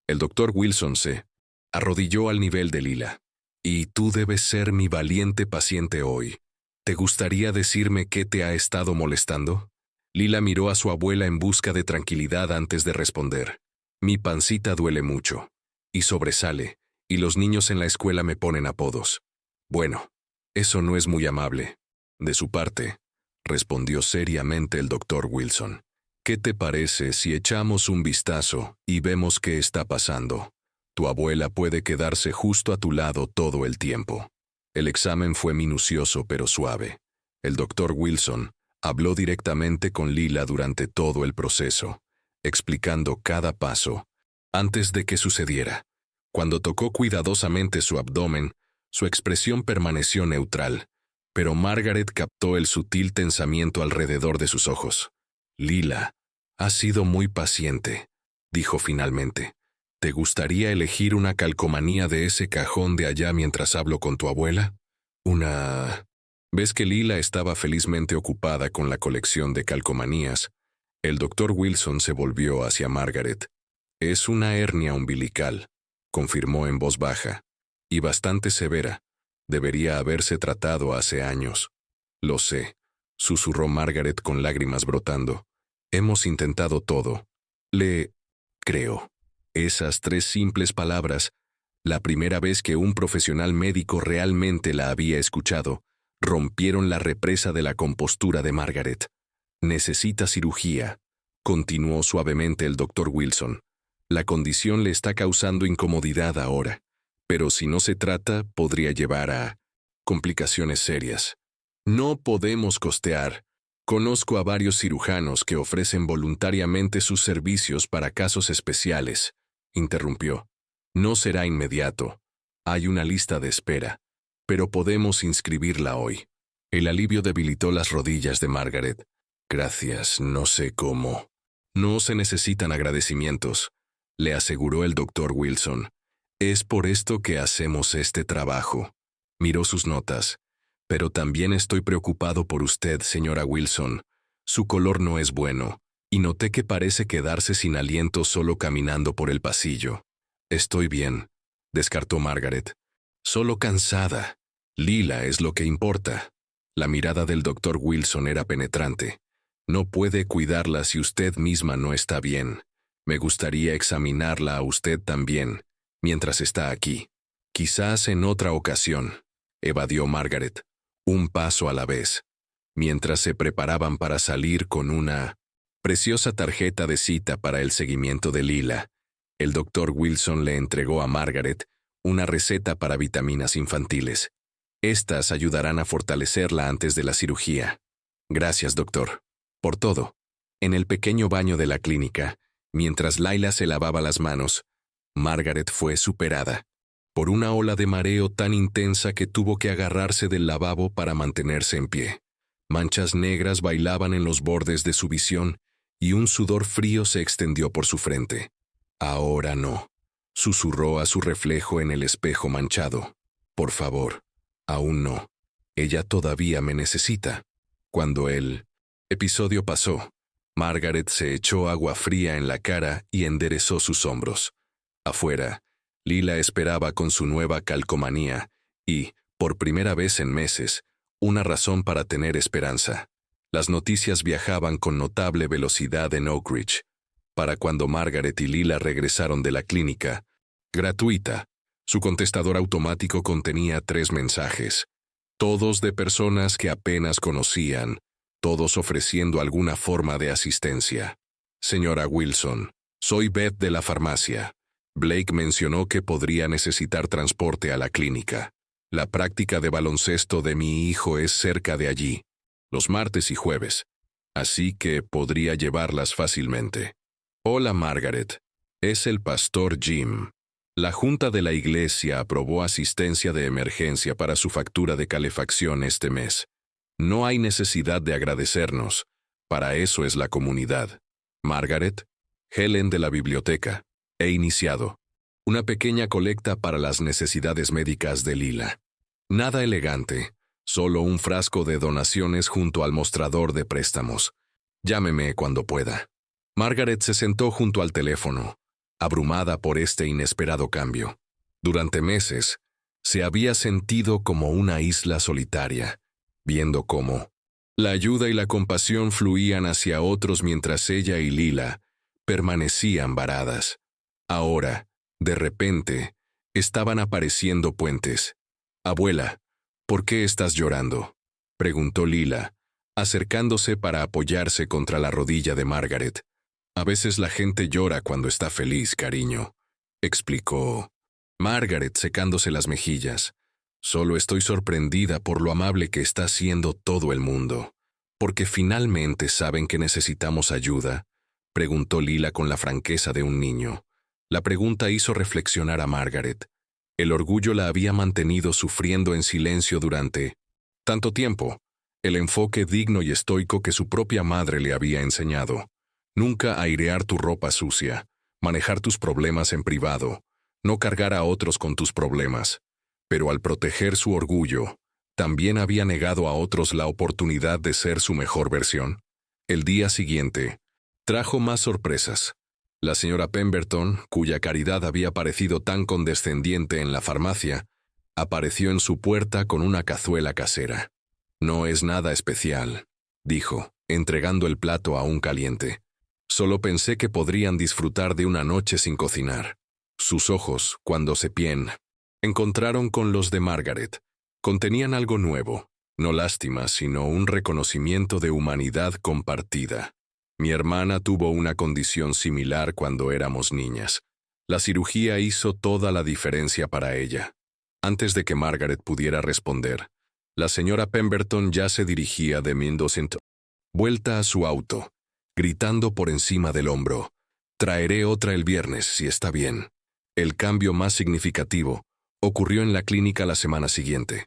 El doctor Wilson se arrodilló al nivel de Lila. «Y tú debes ser mi valiente paciente hoy. ¿Te gustaría decirme qué te ha estado molestando?» Lila miró a su abuela en busca de tranquilidad antes de responder. «Mi pancita duele mucho. Y sobresale, y los niños en la escuela me ponen apodos». «Bueno, eso no es muy amable de su parte», respondió seriamente el doctor Wilson. «¿Qué te parece si echamos un vistazo y vemos qué está pasando? Tu abuela puede quedarse justo a tu lado todo el tiempo». El examen fue minucioso pero suave. El doctor Wilson habló directamente con Lila durante todo el proceso, explicando cada paso antes de que sucediera. Cuando tocó cuidadosamente su abdomen, su expresión permaneció neutral, pero Margaret captó el sutil tensamiento alrededor de sus ojos. «Lila, has sido muy paciente», dijo finalmente. «¿Te gustaría elegir una calcomanía de ese cajón de allá mientras hablo con tu abuela? Una...» ¿Ves que Lila estaba felizmente ocupada con la colección de calcomanías? El doctor Wilson se volvió hacia Margaret. «Es una hernia umbilical», confirmó en voz baja, «y bastante severa. Debería haberse tratado hace años». «Lo sé», susurró Margaret con lágrimas brotando. «Hemos intentado todo. Le creo». Esas 3 simples palabras, la primera vez que un profesional médico realmente la había escuchado, rompieron la represa de la compostura de Margaret. «Necesita cirugía», continuó suavemente el doctor Wilson. «La condición le está causando incomodidad ahora, pero si no se trata, podría llevar a complicaciones serias. No podemos costear. Conozco a varios cirujanos que ofrecen voluntariamente sus servicios para casos especiales», interrumpió. «No será inmediato. Hay una lista de espera, pero podemos inscribirla hoy». El alivio debilitó las rodillas de Margaret. «Gracias, no sé cómo». «No se necesitan agradecimientos», le aseguró el doctor Wilson. «Es por esto que hacemos este trabajo». Miró sus notas. «Pero también estoy preocupado por usted, señora Wilson. Su color no es bueno, y noté que parece quedarse sin aliento solo caminando por el pasillo». «Estoy bien», descartó Margaret. «Solo cansada. Lila es lo que importa». La mirada del doctor Wilson era penetrante. «No puede cuidarla si usted misma no está bien. Me gustaría examinarla a usted también, mientras está aquí». Quizás en otra ocasión, evadió Margaret, un paso a la vez, mientras se preparaban para salir con una preciosa tarjeta de cita para el seguimiento de Lila. El doctor Wilson le entregó a Margaret una receta para vitaminas infantiles. Estas ayudarán a fortalecerla antes de la cirugía. Gracias, doctor, por todo. En el pequeño baño de la clínica, mientras Lila se lavaba las manos, Margaret fue superada por una ola de mareo tan intensa que tuvo que agarrarse del lavabo para mantenerse en pie. Manchas negras bailaban en los bordes de su visión y un sudor frío se extendió por su frente. Ahora no, susurró a su reflejo en el espejo manchado. Por favor, aún no. Ella todavía me necesita. Cuando el episodio pasó, Margaret se echó agua fría en la cara y enderezó sus hombros. Afuera, Lila esperaba con su nueva calcomanía y, por primera vez en meses, una razón para tener esperanza. Las noticias viajaban con notable velocidad en Oak Ridge. Para cuando Margaret y Lila regresaron de la clínica, gratuita, su contestador automático contenía 3 mensajes, todos de personas que apenas conocían, todos ofreciendo alguna forma de asistencia. Señora Wilson, soy Beth de la farmacia. Blake mencionó que podría necesitar transporte a la clínica. La práctica de baloncesto de mi hijo es cerca de allí, los martes y jueves, así que podría llevarlas fácilmente. Hola, Margaret. Es el pastor Jim. La junta de la iglesia aprobó asistencia de emergencia para su factura de calefacción este mes. No hay necesidad de agradecernos. Para eso es la comunidad. Margaret, Helen de la biblioteca. He iniciado una pequeña colecta para las necesidades médicas de Lila. Nada elegante, solo un frasco de donaciones junto al mostrador de préstamos. Llámeme cuando pueda. Margaret se sentó junto al teléfono, abrumada por este inesperado cambio. Durante meses, se había sentido como una isla solitaria, viendo cómo la ayuda y la compasión fluían hacia otros mientras ella y Lila permanecían varadas. Ahora, de repente, estaban apareciendo puentes. «Abuela, ¿por qué estás llorando?», preguntó Lila, acercándose para apoyarse contra la rodilla de Margaret. «A veces la gente llora cuando está feliz, cariño», explicó Margaret secándose las mejillas. «Solo estoy sorprendida por lo amable que está siendo todo el mundo. ¿Porque finalmente saben que necesitamos ayuda?», preguntó Lila con la franqueza de un niño. La pregunta hizo reflexionar a Margaret. El orgullo la había mantenido sufriendo en silencio durante tanto tiempo, el enfoque digno y estoico que su propia madre le había enseñado. Nunca airear tu ropa sucia, manejar tus problemas en privado, no cargar a otros con tus problemas. Pero al proteger su orgullo, también había negado a otros la oportunidad de ser su mejor versión. El día siguiente trajo más sorpresas. La señora Pemberton, cuya caridad había parecido tan condescendiente en la farmacia, apareció en su puerta con una cazuela casera. «No es nada especial», dijo, entregando el plato aún caliente. «Solo pensé que podrían disfrutar de una noche sin cocinar». Sus ojos, cuando se encontraron con los de Margaret. Contenían algo nuevo, no lástima, sino un reconocimiento de humanidad compartida. «Mi hermana tuvo una condición similar cuando éramos niñas. La cirugía hizo toda la diferencia para ella». Antes de que Margaret pudiera responder, la señora Pemberton ya se dirigía de Mendocino vuelta a su auto, gritando por encima del hombro: «Traeré otra el viernes, si está bien». El cambio más significativo ocurrió en la clínica la semana siguiente.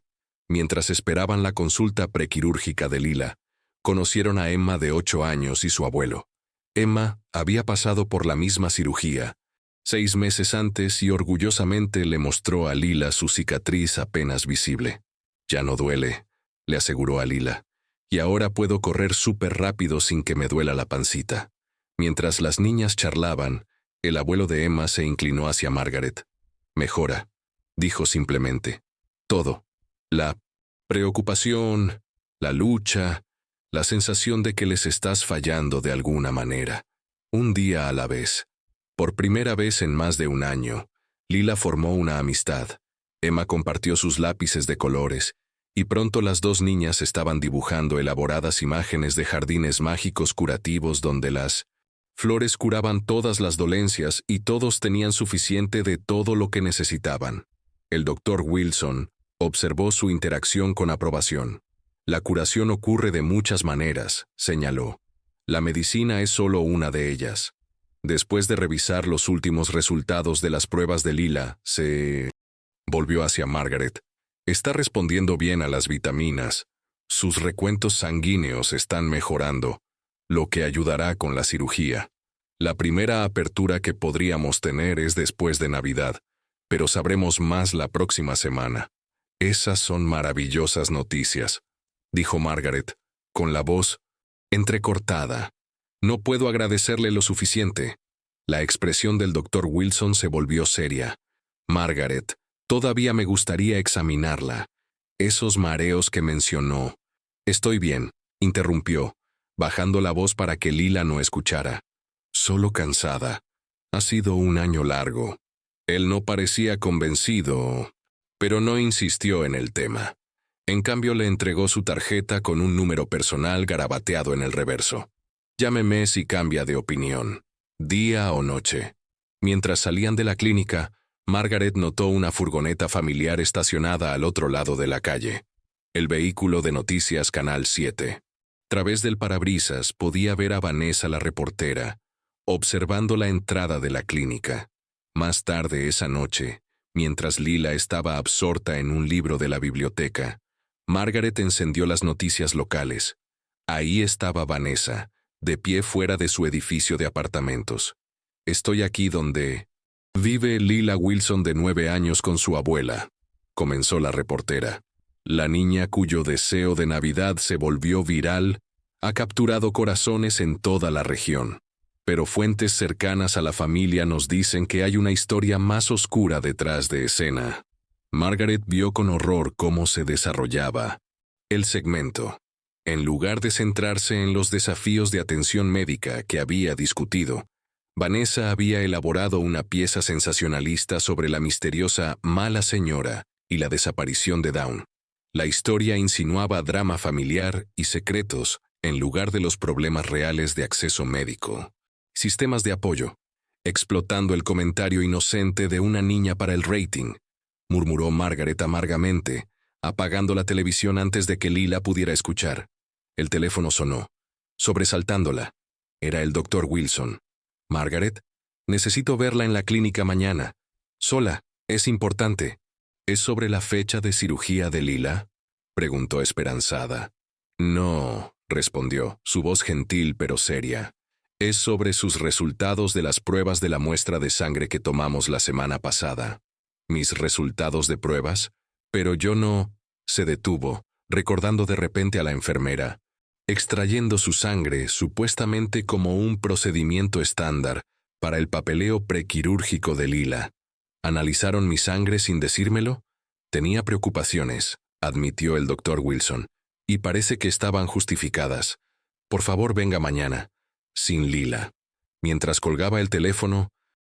Mientras esperaban la consulta prequirúrgica de Lila, conocieron a Emma de 8 años y su abuelo. Emma había pasado por la misma cirugía 6 meses antes y orgullosamente le mostró a Lila su cicatriz apenas visible. «Ya no duele», le aseguró a Lila, «y ahora puedo correr súper rápido sin que me duela la pancita». Mientras las niñas charlaban, el abuelo de Emma se inclinó hacia Margaret. «Mejora», dijo simplemente. «Todo. La preocupación, la lucha, la sensación de que les estás fallando de alguna manera. Un día a la vez». Por primera vez en más de un año, Lila formó una amistad. Emma compartió sus lápices de colores, y pronto las dos niñas estaban dibujando elaboradas imágenes de jardines mágicos curativos donde las flores curaban todas las dolencias y todos tenían suficiente de todo lo que necesitaban. El doctor Wilson observó su interacción con aprobación. La curación ocurre de muchas maneras, señaló. La medicina es solo una de ellas. Después de revisar los últimos resultados de las pruebas de Lila, se volvió hacia Margaret. Está respondiendo bien a las vitaminas. Sus recuentos sanguíneos están mejorando, lo que ayudará con la cirugía. La primera apertura que podríamos tener es después de Navidad, pero sabremos más la próxima semana. Esas son maravillosas noticias, dijo Margaret, con la voz entrecortada. No puedo agradecerle lo suficiente. La expresión del doctor Wilson se volvió seria. Margaret, todavía me gustaría examinarla. Esos mareos que mencionó. Estoy bien, interrumpió, bajando la voz para que Lila no escuchara. Solo cansada. Ha sido un año largo. Él no parecía convencido, pero no insistió en el tema. En cambio le entregó su tarjeta con un número personal garabateado en el reverso. Llámeme si cambia de opinión, día o noche. Mientras salían de la clínica, Margaret notó una furgoneta familiar estacionada al otro lado de la calle. El vehículo de noticias Canal 7. A través del parabrisas podía ver a Vanessa la reportera, observando la entrada de la clínica. Más tarde esa noche, mientras Lila estaba absorta en un libro de la biblioteca, Margaret encendió las noticias locales. Ahí estaba Vanessa, de pie fuera de su edificio de apartamentos. Estoy aquí donde vive Lila Wilson de 9 años con su abuela, comenzó la reportera. La niña cuyo deseo de Navidad se volvió viral ha capturado corazones en toda la región. Pero fuentes cercanas a la familia nos dicen que hay una historia más oscura detrás de escena. Margaret vio con horror cómo se desarrollaba el segmento. En lugar de centrarse en los desafíos de atención médica que había discutido, Vanessa había elaborado una pieza sensacionalista sobre la misteriosa mala señora y la desaparición de Dawn. La historia insinuaba drama familiar y secretos en lugar de los problemas reales de acceso médico. Sistemas de apoyo, explotando el comentario inocente de una niña para el rating, murmuró Margaret amargamente, apagando la televisión antes de que Lila pudiera escuchar. El teléfono sonó, sobresaltándola. Era el doctor Wilson. Margaret, necesito verla en la clínica mañana. Sola, es importante. ¿Es sobre la fecha de cirugía de Lila?, preguntó esperanzada. No, respondió, su voz gentil pero seria. Es sobre sus resultados de las pruebas de la muestra de sangre que tomamos la semana pasada. ¿Mis resultados de pruebas? Pero yo no. Se detuvo, recordando de repente a la enfermera, extrayendo su sangre supuestamente como un procedimiento estándar para el papeleo prequirúrgico de Lila. ¿Analizaron mi sangre sin decírmelo? Tenía preocupaciones, admitió el doctor Wilson, y parece que estaban justificadas. Por favor, venga mañana. Sin Lila. Mientras colgaba el teléfono,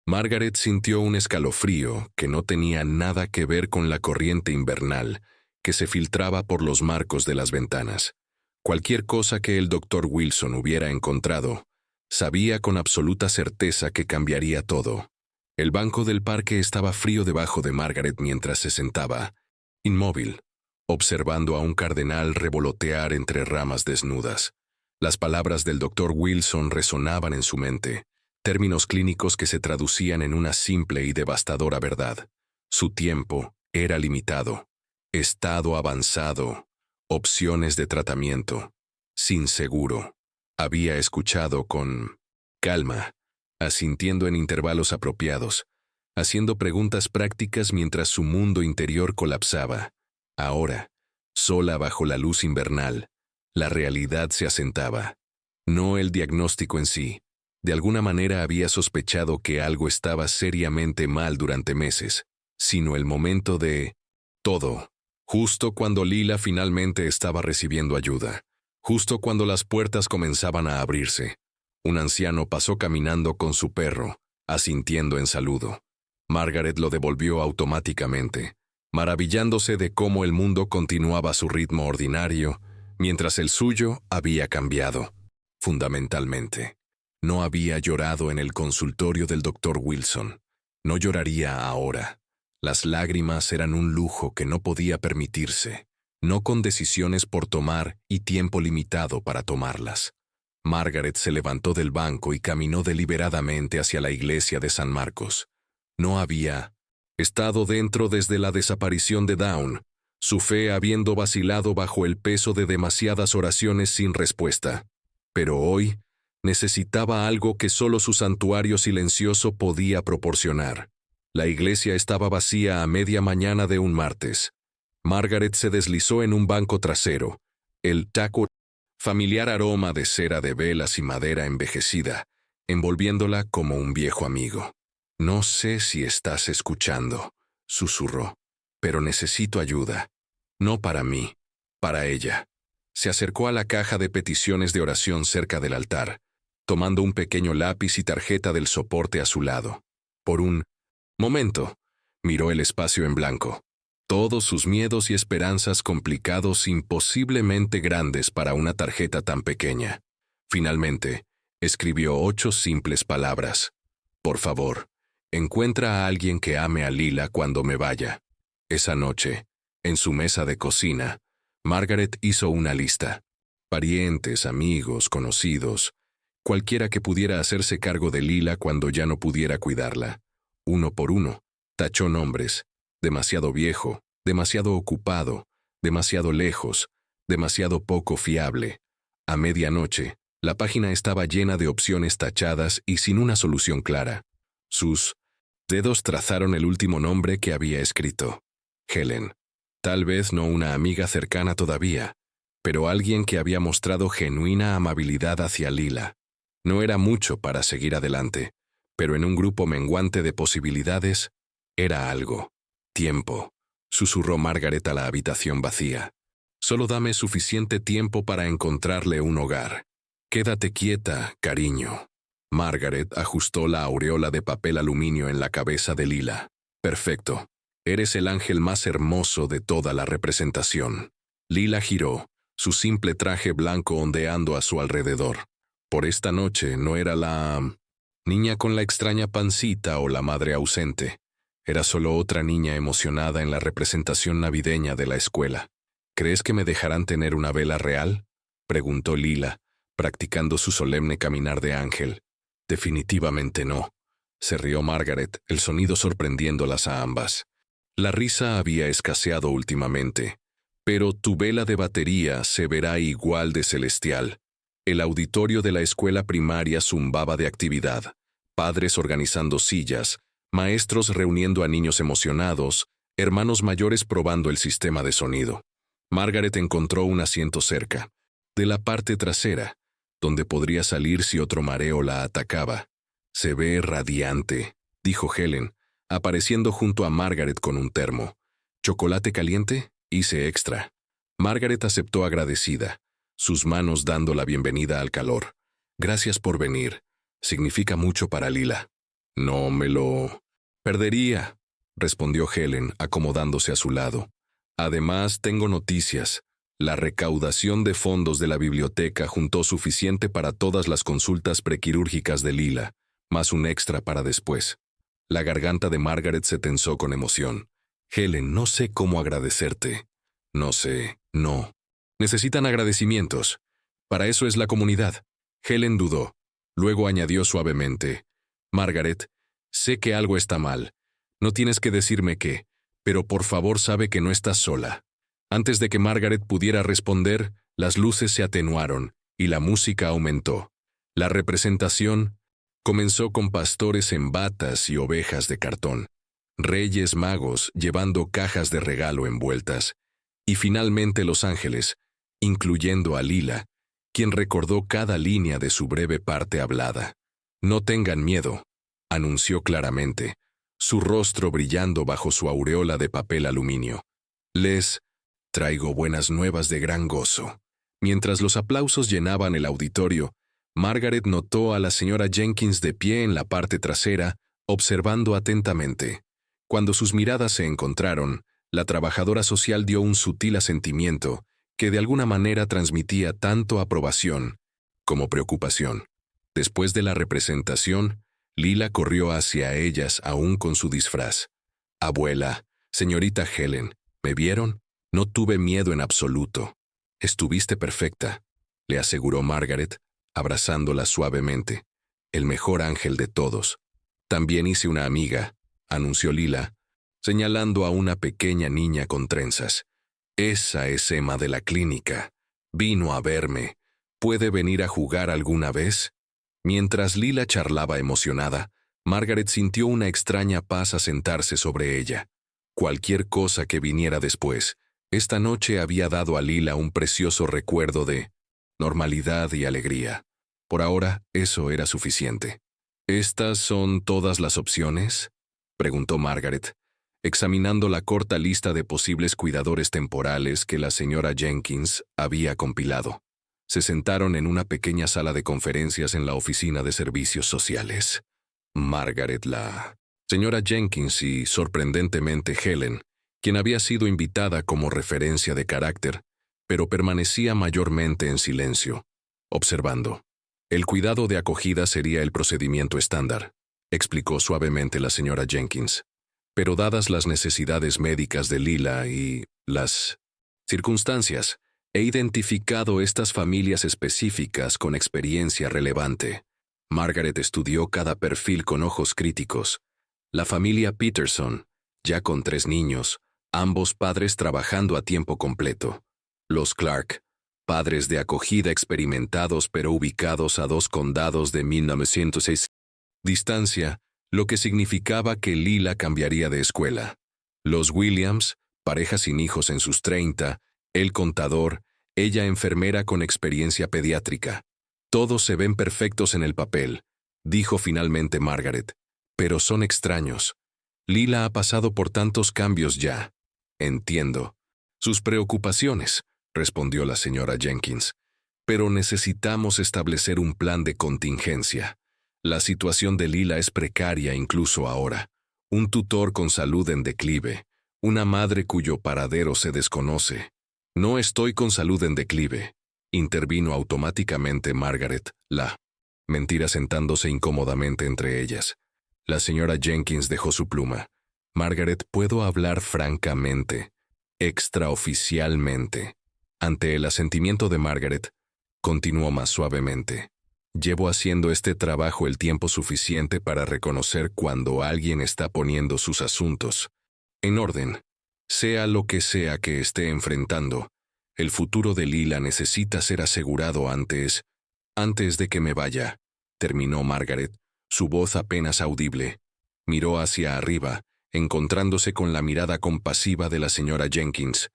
Margaret sintió un escalofrío que no tenía nada que ver con la corriente invernal que se filtraba por los marcos de las ventanas. Cualquier cosa que el doctor Wilson hubiera encontrado, sabía con absoluta certeza que cambiaría todo. El banco del parque estaba frío debajo de Margaret mientras se sentaba, inmóvil, observando a un cardenal revolotear entre ramas desnudas. Las palabras del doctor Wilson resonaban en su mente, términos clínicos que se traducían en una simple y devastadora verdad. Su tiempo era limitado. Estado avanzado. Opciones de tratamiento. Sin seguro. Había escuchado con calma, asintiendo en intervalos apropiados, haciendo preguntas prácticas mientras su mundo interior colapsaba. Ahora, sola bajo la luz invernal, la realidad se asentaba. No el diagnóstico en sí. De alguna manera había sospechado que algo estaba seriamente mal durante meses, sino el momento de todo. Justo cuando Lila finalmente estaba recibiendo ayuda. Justo cuando las puertas comenzaban a abrirse. Un anciano pasó caminando con su perro, asintiendo en saludo. Margaret lo devolvió automáticamente. maravillándose de cómo el mundo continuaba su ritmo ordinario, mientras el suyo había cambiado, fundamentalmente. No había llorado en el consultorio del doctor Wilson. No lloraría ahora. Las lágrimas eran un lujo que no podía permitirse, no con decisiones por tomar y tiempo limitado para tomarlas. Margaret se levantó del banco y caminó deliberadamente hacia la iglesia de San Marcos. No había estado dentro desde la desaparición de Dawn, su fe habiendo vacilado bajo el peso de demasiadas oraciones sin respuesta. Pero hoy necesitaba algo que solo su santuario silencioso podía proporcionar. La iglesia estaba vacía a media mañana de un martes. Margaret se deslizó en un banco trasero. El taco, familiar aroma de cera de velas y madera envejecida, envolviéndola como un viejo amigo. «No sé si estás escuchando», susurró, «pero necesito ayuda. No para mí, para ella». Se acercó a la caja de peticiones de oración cerca del altar, tomando un pequeño lápiz y tarjeta del soporte a su lado. Por un momento, miró el espacio en blanco. Todos sus miedos y esperanzas complicados imposiblemente grandes para una tarjeta tan pequeña. Finalmente, escribió 8 simples palabras. «Por favor, encuentra a alguien que ame a Lila cuando me vaya». Esa noche, en su mesa de cocina, Margaret hizo una lista. Parientes, amigos, conocidos, cualquiera que pudiera hacerse cargo de Lila cuando ya no pudiera cuidarla. Uno por uno, tachó nombres. Demasiado viejo, demasiado ocupado, demasiado lejos, demasiado poco fiable. A medianoche, la página estaba llena de opciones tachadas y sin una solución clara. Sus dedos trazaron el último nombre que había escrito. Helen. Tal vez no una amiga cercana todavía, pero alguien que había mostrado genuina amabilidad hacia Lila. No era mucho para seguir adelante, pero en un grupo menguante de posibilidades, era algo. «Tiempo», susurró Margaret a la habitación vacía. «Solo dame suficiente tiempo para encontrarle un hogar. Quédate quieta, cariño». Margaret ajustó la aureola de papel aluminio en la cabeza de Lila. «Perfecto. Eres el ángel más hermoso de toda la representación». Lila giró, su simple traje blanco ondeando a su alrededor. Por esta noche no era la niña con la extraña pancita o la madre ausente. Era solo otra niña emocionada en la representación navideña de la escuela. «¿Crees que me dejarán tener una vela real?», preguntó Lila, practicando su solemne caminar de ángel. «Definitivamente no», se rió Margaret, el sonido sorprendiéndolas a ambas. La risa había escaseado últimamente, pero tu vela de batería se verá igual de celestial. El auditorio de la escuela primaria zumbaba de actividad, padres organizando sillas, maestros reuniendo a niños emocionados, hermanos mayores probando el sistema de sonido. Margaret encontró un asiento cerca, de la parte trasera, donde podría salir si otro mareo la atacaba. «Se ve radiante», dijo Helen, apareciendo junto a Margaret con un termo. «¿Chocolate caliente? Hice extra». Margaret aceptó agradecida, sus manos dando la bienvenida al calor. «Gracias por venir. Significa mucho para Lila». «No me lo perdería», respondió Helen, acomodándose a su lado. «Además, tengo noticias. La recaudación de fondos de la biblioteca juntó suficiente para todas las consultas prequirúrgicas de Lila, más un extra para después». La garganta de Margaret se tensó con emoción. «Helen, no sé cómo agradecerte». «No sé, no. Necesitan agradecimientos. Para eso es la comunidad». Helen dudó. Luego añadió suavemente. «Margaret, sé que algo está mal. No tienes que decirme qué, pero por favor sabe que no estás sola». Antes de que Margaret pudiera responder, las luces se atenuaron y la música aumentó. La representación comenzó con pastores en batas y ovejas de cartón, reyes magos llevando cajas de regalo envueltas, y finalmente los ángeles, incluyendo a Lila, quien recordó cada línea de su breve parte hablada. «No tengan miedo», anunció claramente, su rostro brillando bajo su aureola de papel aluminio. «Les traigo buenas nuevas de gran gozo». Mientras los aplausos llenaban el auditorio, Margaret notó a la señora Jenkins de pie en la parte trasera, observando atentamente. Cuando sus miradas se encontraron, La trabajadora social dio un sutil asentimiento que de alguna manera transmitía tanto aprobación como preocupación. Después de la representación, Lila corrió hacia ellas aún con su disfraz. «Abuela, señorita Helen, ¿me vieron? No tuve miedo en absoluto. Estuviste perfecta», le aseguró Margaret, abrazándola suavemente. «El mejor ángel de todos. También hice una amiga», anunció Lila, señalando a una pequeña niña con trenzas. «Esa es Emma de la clínica. Vino a verme. ¿Puede venir a jugar alguna vez?» Mientras Lila charlaba emocionada, Margaret sintió una extraña paz asentarse sobre ella. Cualquier cosa que viniera después, esta noche había dado a Lila un precioso recuerdo de normalidad y alegría. Por ahora, eso era suficiente. «¿Estas son todas las opciones?», preguntó Margaret, examinando la corta lista de posibles cuidadores temporales que la señora Jenkins había compilado. Se sentaron en una pequeña sala de conferencias en la oficina de servicios sociales. Margaret, la señora Jenkins y, sorprendentemente, Helen, quien había sido invitada como referencia de carácter, pero permanecía mayormente en silencio, observando. «El cuidado de acogida sería el procedimiento estándar», explicó suavemente la señora Jenkins. «Pero dadas las necesidades médicas de Lila y las circunstancias, he identificado estas familias específicas con experiencia relevante». Margaret estudió cada perfil con ojos críticos. La familia Peterson, ya con 3 niños, ambos padres trabajando a tiempo completo. Los Clark, padres de acogida experimentados pero ubicados a 2 condados de 1906 distancia, lo que significaba que Lila cambiaría de escuela. Los Williams, pareja sin hijos en sus 30, él contador, ella enfermera con experiencia pediátrica. «Todos se ven perfectos en el papel», dijo finalmente Margaret, «pero son extraños. Lila ha pasado por tantos cambios ya». «Entiendo sus preocupaciones», respondió la señora Jenkins, «pero necesitamos establecer un plan de contingencia. La situación de Lila es precaria incluso ahora. Un tutor con salud en declive, una madre cuyo paradero se desconoce». «No estoy con salud en declive», intervino automáticamente Margaret, la mentira sentándose incómodamente entre ellas. La señora Jenkins dejó su pluma. «Margaret, ¿puedo hablar francamente, extraoficialmente?» Ante el asentimiento de Margaret, continuó más suavemente. «Llevo haciendo este trabajo el tiempo suficiente para reconocer cuando alguien está poniendo sus asuntos en orden, sea lo que sea que esté enfrentando. El futuro de Lila necesita ser asegurado antes de que me vaya», terminó Margaret, su voz apenas audible. Miró hacia arriba, encontrándose con la mirada compasiva de la señora Jenkins.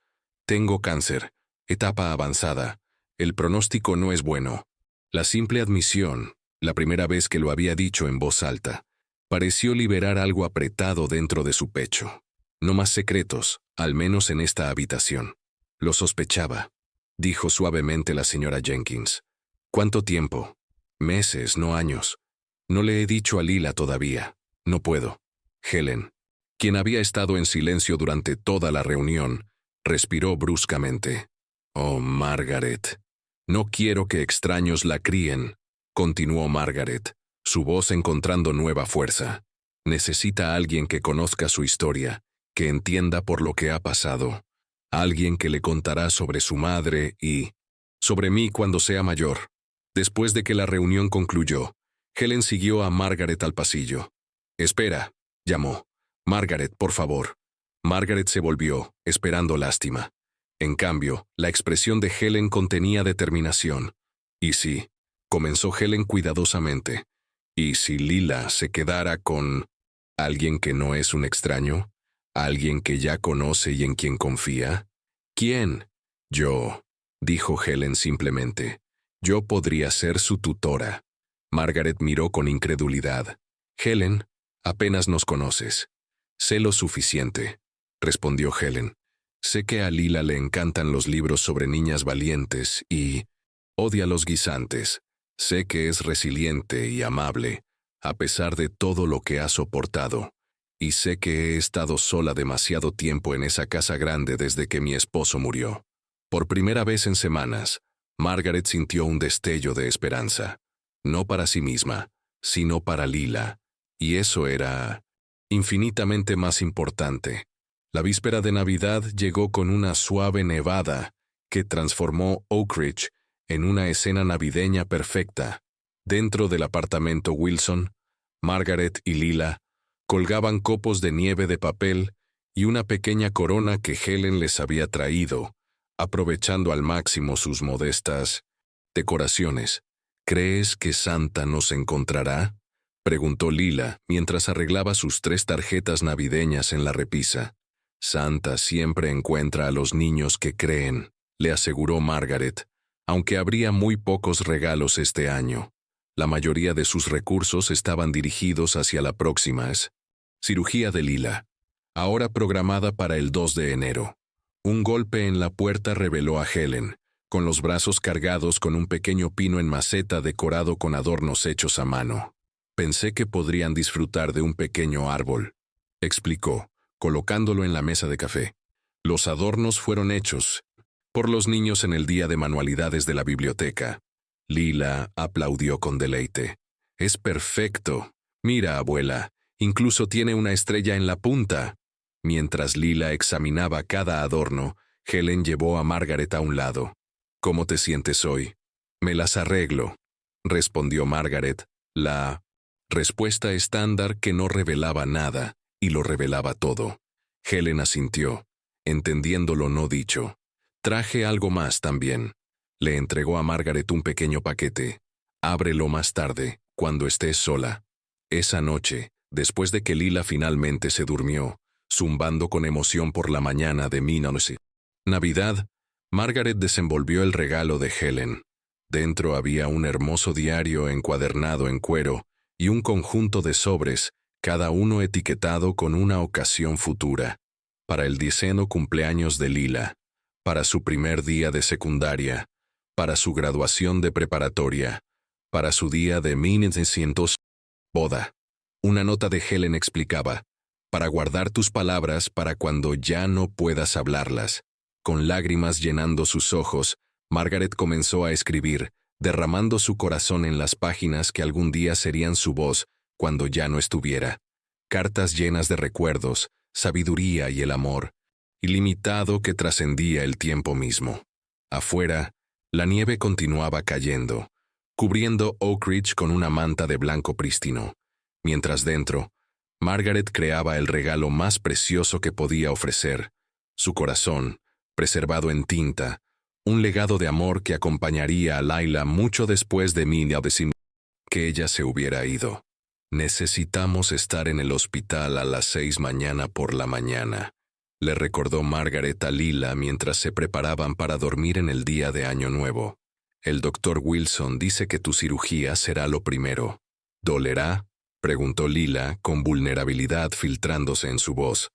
«Tengo cáncer, etapa avanzada. El pronóstico no es bueno». La simple admisión, la primera vez que lo había dicho en voz alta, pareció liberar algo apretado dentro de su pecho. No más secretos, al menos en esta habitación. «Lo sospechaba», dijo suavemente la señora Jenkins. «¿Cuánto tiempo? Meses, no años. No le he dicho a Lila todavía. No puedo». Helen, quien había estado en silencio durante toda la reunión, respiró bruscamente. «Oh, Margaret. No quiero que extraños la críen», continuó Margaret, su voz encontrando nueva fuerza. «Necesita a alguien que conozca su historia, que entienda por lo que ha pasado. Alguien que le contará sobre su madre y sobre mí cuando sea mayor». Después de que la reunión concluyó, Helen siguió a Margaret al pasillo. «Espera», llamó. «Margaret, por favor». Margaret se volvió, esperando lástima. En cambio, la expresión de Helen contenía determinación. «¿Y si?» comenzó Helen cuidadosamente. «¿Y si Lila se quedara con alguien que no es un extraño? ¿Alguien que ya conoce y en quien confía?» «¿Quién?» «Yo», dijo Helen simplemente. «Yo podría ser su tutora». Margaret miró con incredulidad. «Helen, apenas nos conoces». «Sé lo suficiente», respondió Helen. «Sé que a Lila le encantan los libros sobre niñas valientes y odia los guisantes. Sé que es resiliente y amable, a pesar de todo lo que ha soportado. y sé que he estado sola demasiado tiempo en esa casa grande desde que mi esposo murió. Por primera vez en semanas, Margaret sintió un destello de esperanza, no para sí misma, sino para Lila, y eso era infinitamente más importante. La víspera de Navidad llegó con una suave nevada que transformó Oak Ridge en una escena navideña perfecta. Dentro del apartamento Wilson, Margaret y Lila colgaban copos de nieve de papel y una pequeña corona que Helen les había traído, aprovechando al máximo sus modestas decoraciones. ¿Crees que Santa nos encontrará?, preguntó Lila mientras arreglaba sus 3 tarjetas navideñas en la repisa. Santa siempre encuentra a los niños que creen, le aseguró Margaret, aunque habría muy pocos regalos este año. La mayoría de sus recursos estaban dirigidos hacia la próxima cirugía de Lila, ahora programada para el 2 de enero. Un golpe en la puerta reveló a Helen, con los brazos cargados con un pequeño pino en maceta decorado con adornos hechos a mano. Pensé que podrían disfrutar de un pequeño árbol, explicó, colocándolo en la mesa de café. Los adornos fueron hechos por los niños en el día de manualidades de la biblioteca. Lila aplaudió con deleite. Es perfecto. Mira, abuela, incluso tiene una estrella en la punta. Mientras Lila examinaba cada adorno, Helen llevó a Margaret a un lado. ¿Cómo te sientes hoy? Me las arreglo, respondió Margaret, la respuesta estándar que no revelaba nada, y lo revelaba todo. Helen asintió, entendiendo lo no dicho. Traje algo más también. Le entregó a Margaret un pequeño paquete. Ábrelo más tarde, cuando estés sola. Esa noche, después de que Lila finalmente se durmió, zumbando con emoción por la mañana de Navidad, Margaret desenvolvió el regalo de Helen. Dentro había un hermoso diario encuadernado en cuero y un conjunto de sobres, cada uno etiquetado con una ocasión futura. Para el 10º cumpleaños de Lila, para su primer día de secundaria, para su graduación de preparatoria, para su día de 1900 boda. Una nota de Helen explicaba, para guardar tus palabras para cuando ya no puedas hablarlas. Con lágrimas llenando sus ojos, Margaret comenzó a escribir, derramando su corazón en las páginas que algún día serían su voz cuando ya no estuviera. Cartas llenas de recuerdos, sabiduría y el amor, ilimitado que trascendía el tiempo mismo. Afuera, la nieve continuaba cayendo, cubriendo Oak Ridge con una manta de blanco prístino, mientras dentro, Margaret creaba el regalo más precioso que podía ofrecer, su corazón, preservado en tinta, un legado de amor que acompañaría a Lila mucho después de que ella se hubiera ido. Necesitamos estar en el hospital a las 6 mañana por la mañana, le recordó Margaret a Lila mientras se preparaban para dormir en el día de Año Nuevo. El doctor Wilson dice que tu cirugía será lo primero. ¿Dolerá?, preguntó Lila con vulnerabilidad filtrándose en su voz.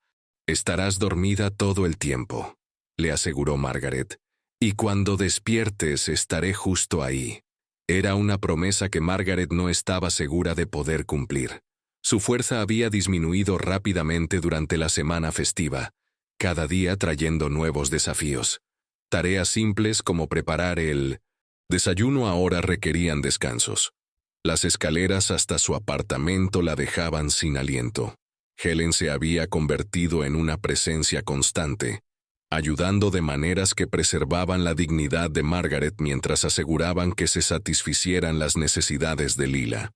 Estarás dormida todo el tiempo, le aseguró Margaret. Y cuando despiertes estaré justo ahí. Era una promesa que Margaret no estaba segura de poder cumplir. Su fuerza había disminuido rápidamente durante la semana festiva, cada día trayendo nuevos desafíos. Tareas simples como preparar el desayuno ahora requerían descansos. Las escaleras hasta su apartamento la dejaban sin aliento. Helen se había convertido en una presencia constante, ayudando de maneras que preservaban la dignidad de Margaret mientras aseguraban que se satisficieran las necesidades de Lila.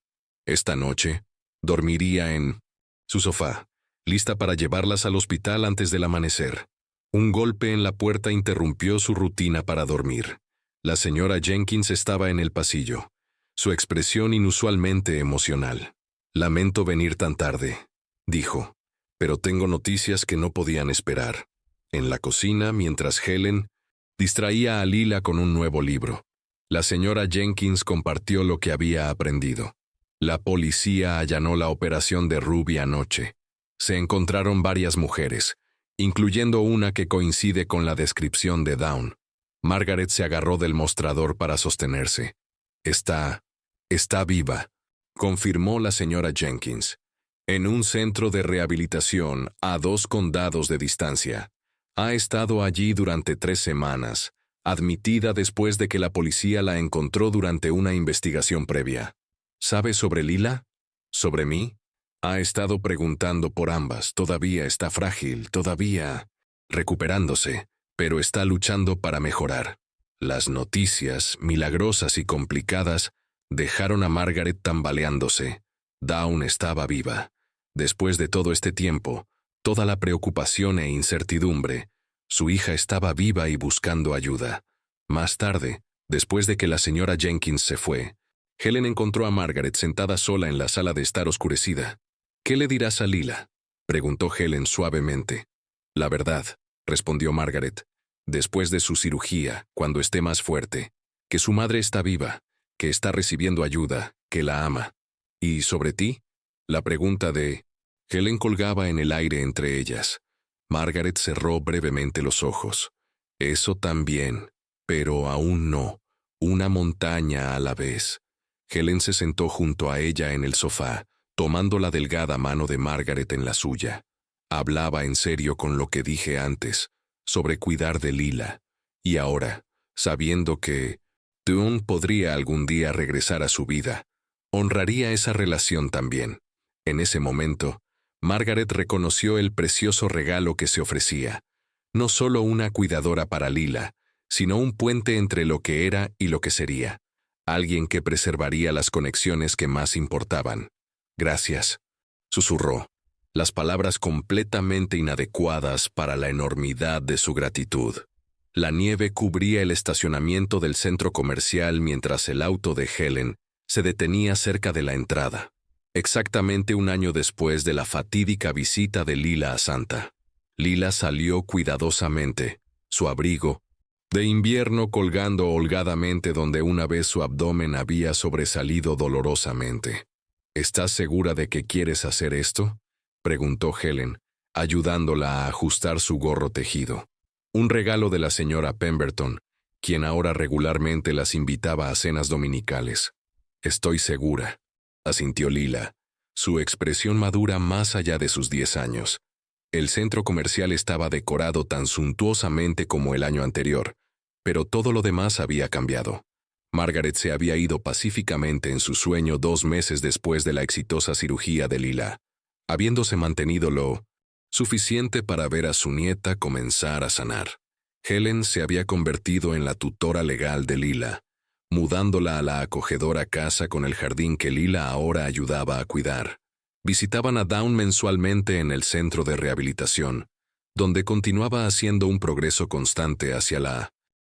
Esta noche, dormiría en su sofá, lista para llevarlas al hospital antes del amanecer. Un golpe en la puerta interrumpió su rutina para dormir. La señora Jenkins estaba en el pasillo, su expresión inusualmente emocional. Lamento venir tan tarde, dijo, pero tengo noticias que no podían esperar. En la cocina, mientras Helen distraía a Lila con un nuevo libro, la señora Jenkins compartió lo que había aprendido. La policía allanó la operación de Ruby anoche. Se encontraron varias mujeres, incluyendo una que coincide con la descripción de Dawn. Margaret se agarró del mostrador para sostenerse. Está viva, confirmó la señora Jenkins. en un centro de rehabilitación a 2 condados de distancia. Ha estado allí durante 3 semanas, admitida después de que la policía la encontró durante una investigación previa. ¿Sabe sobre Lila? ¿Sobre mí? Ha estado preguntando por ambas. Todavía está frágil, todavía recuperándose, pero está luchando para mejorar. Las noticias, milagrosas y complicadas, dejaron a Margaret tambaleándose. Dawn estaba viva. Después de todo este tiempo, toda la preocupación e incertidumbre, su hija estaba viva y buscando ayuda. Más tarde, después de que la señora Jenkins se fue, Helen encontró a Margaret sentada sola en la sala de estar oscurecida. «¿Qué le dirás a Lila?», preguntó Helen suavemente. «La verdad», respondió Margaret, «después de su cirugía, cuando esté más fuerte, que su madre está viva, que está recibiendo ayuda, que la ama. ¿Y sobre ti?». La pregunta de Helen colgaba en el aire entre ellas. Margaret cerró brevemente los ojos. «Eso también, pero aún no. Una montaña a la vez». Helen se sentó junto a ella en el sofá, tomando la delgada mano de Margaret en la suya. Hablaba en serio con lo que dije antes, sobre cuidar de Lila. Y ahora, sabiendo que Dawn podría algún día regresar a su vida, honraría esa relación también. En ese momento, Margaret reconoció el precioso regalo que se ofrecía. No solo una cuidadora para Lila, sino un puente entre lo que era y lo que sería. Alguien que preservaría las conexiones que más importaban. «Gracias», susurró, las palabras completamente inadecuadas para la enormidad de su gratitud. La nieve cubría el estacionamiento del centro comercial mientras el auto de Helen se detenía cerca de la entrada, exactamente un año después de la fatídica visita de Lila a Santa. Lila salió cuidadosamente, su abrigo de invierno colgando holgadamente donde una vez su abdomen había sobresalido dolorosamente. «¿Estás segura de que quieres hacer esto?», preguntó Helen, ayudándola a ajustar su gorro tejido. Un regalo de la señora Pemberton, quien ahora regularmente las invitaba a cenas dominicales. «Estoy segura», asintió Lila, su expresión madura más allá de sus 10 años. El centro comercial estaba decorado tan suntuosamente como el año anterior, pero todo lo demás había cambiado. Margaret se había ido pacíficamente en su sueño 2 meses después de la exitosa cirugía de Lila, habiéndose mantenido lo suficiente para ver a su nieta comenzar a sanar. Helen se había convertido en la tutora legal de Lila, mudándola a la acogedora casa con el jardín que Lila ahora ayudaba a cuidar. Visitaban a Dawn mensualmente en el centro de rehabilitación, donde continuaba haciendo un progreso constante hacia la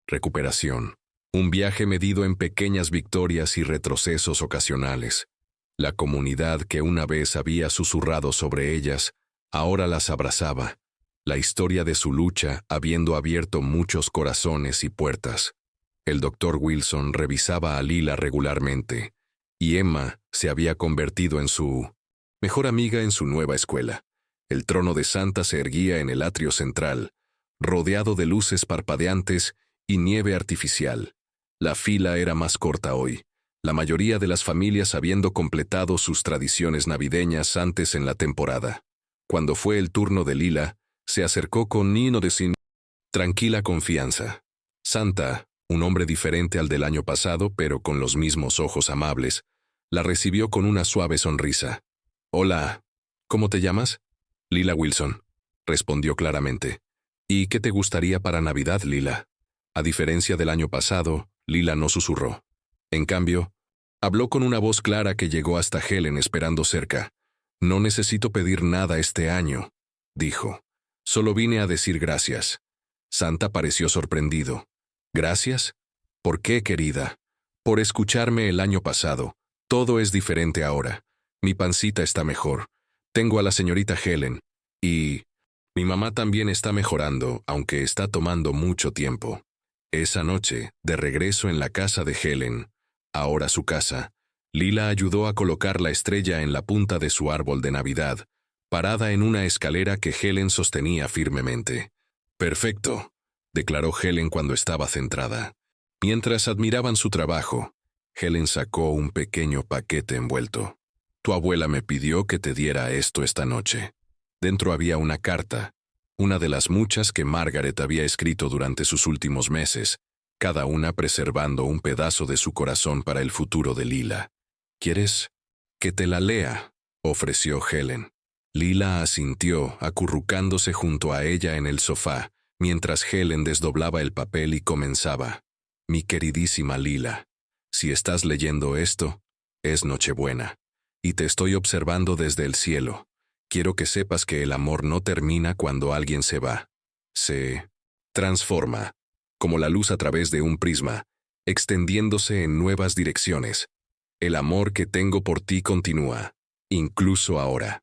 recuperación. Un viaje medido en pequeñas victorias y retrocesos ocasionales. La comunidad que una vez había susurrado sobre ellas, ahora las abrazaba. La historia de su lucha habiendo abierto muchos corazones y puertas. El Dr. Wilson revisaba a Lila regularmente, y Emma se había convertido en su mejor amiga en su nueva escuela. El trono de Santa se erguía en el atrio central, rodeado de luces parpadeantes y nieve artificial. La fila era más corta hoy, la mayoría de las familias habiendo completado sus tradiciones navideñas antes en la temporada. Cuando fue el turno de Lila, se acercó con Nino de sin tranquila confianza. Santa, un hombre diferente al del año pasado, pero con los mismos ojos amables, la recibió con una suave sonrisa. «Hola, ¿cómo te llamas?». «Lila Wilson», respondió claramente. «¿Y qué te gustaría para Navidad, Lila?». A diferencia del año pasado, Lila no susurró. En cambio, habló con una voz clara que llegó hasta Helen esperando cerca. «No necesito pedir nada este año», dijo. «Solo vine a decir gracias». Santa pareció sorprendido. «¿Gracias? ¿Por qué, querida?». «Por escucharme el año pasado. Todo es diferente ahora. Mi pancita está mejor. Tengo a la señorita Helen. Y mi mamá también está mejorando, aunque está tomando mucho tiempo». Esa noche, de regreso en la casa de Helen, ahora su casa, Lila ayudó a colocar la estrella en la punta de su árbol de Navidad, parada en una escalera que Helen sostenía firmemente. «Perfecto», declaró Helen cuando estaba centrada. Mientras admiraban su trabajo, Helen sacó un pequeño paquete envuelto. Tu abuela me pidió que te diera esto esta noche. Dentro había una carta, una de las muchas que Margaret había escrito durante sus últimos meses, cada una preservando un pedazo de su corazón para el futuro de Lila. ¿Quieres que te la lea?, ofreció Helen. Lila asintió, acurrucándose junto a ella en el sofá, mientras Helen desdoblaba el papel y comenzaba. Mi queridísima Lila, si estás leyendo esto, es Nochebuena, y te estoy observando desde el cielo. Quiero que sepas que el amor no termina cuando alguien se va. Se transforma, como la luz a través de un prisma, extendiéndose en nuevas direcciones. El amor que tengo por ti continúa, incluso ahora.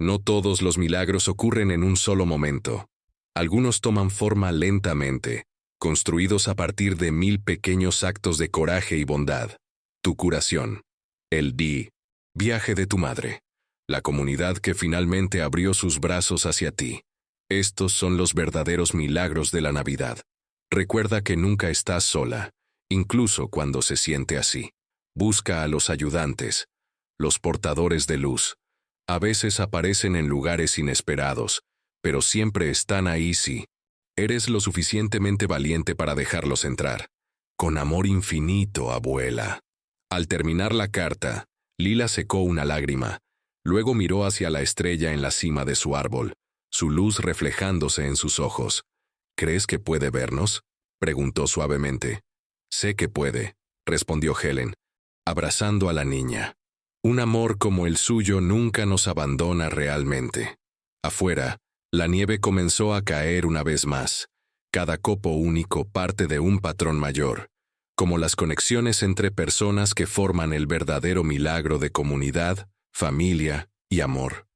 No todos los milagros ocurren en un solo momento. Algunos toman forma lentamente, construidos a partir de 1000 pequeños actos de coraje y bondad. Tu curación. El viaje de tu madre. La comunidad que finalmente abrió sus brazos hacia ti. Estos son los verdaderos milagros de la Navidad. Recuerda que nunca estás sola, incluso cuando se siente así. Busca a los ayudantes, los portadores de luz. A veces aparecen en lugares inesperados, pero siempre están ahí si eres lo suficientemente valiente para dejarlos entrar. Con amor infinito, abuela. Al terminar la carta, Lila secó una lágrima. Luego miró hacia la estrella en la cima de su árbol, su luz reflejándose en sus ojos. ¿Crees que puede vernos?, preguntó suavemente. Sé que puede, respondió Helen, abrazando a la niña. Un amor como el suyo nunca nos abandona realmente. Afuera, la nieve comenzó a caer una vez más. Cada copo único parte de un patrón mayor, como las conexiones entre personas que forman el verdadero milagro de comunidad, familia y amor.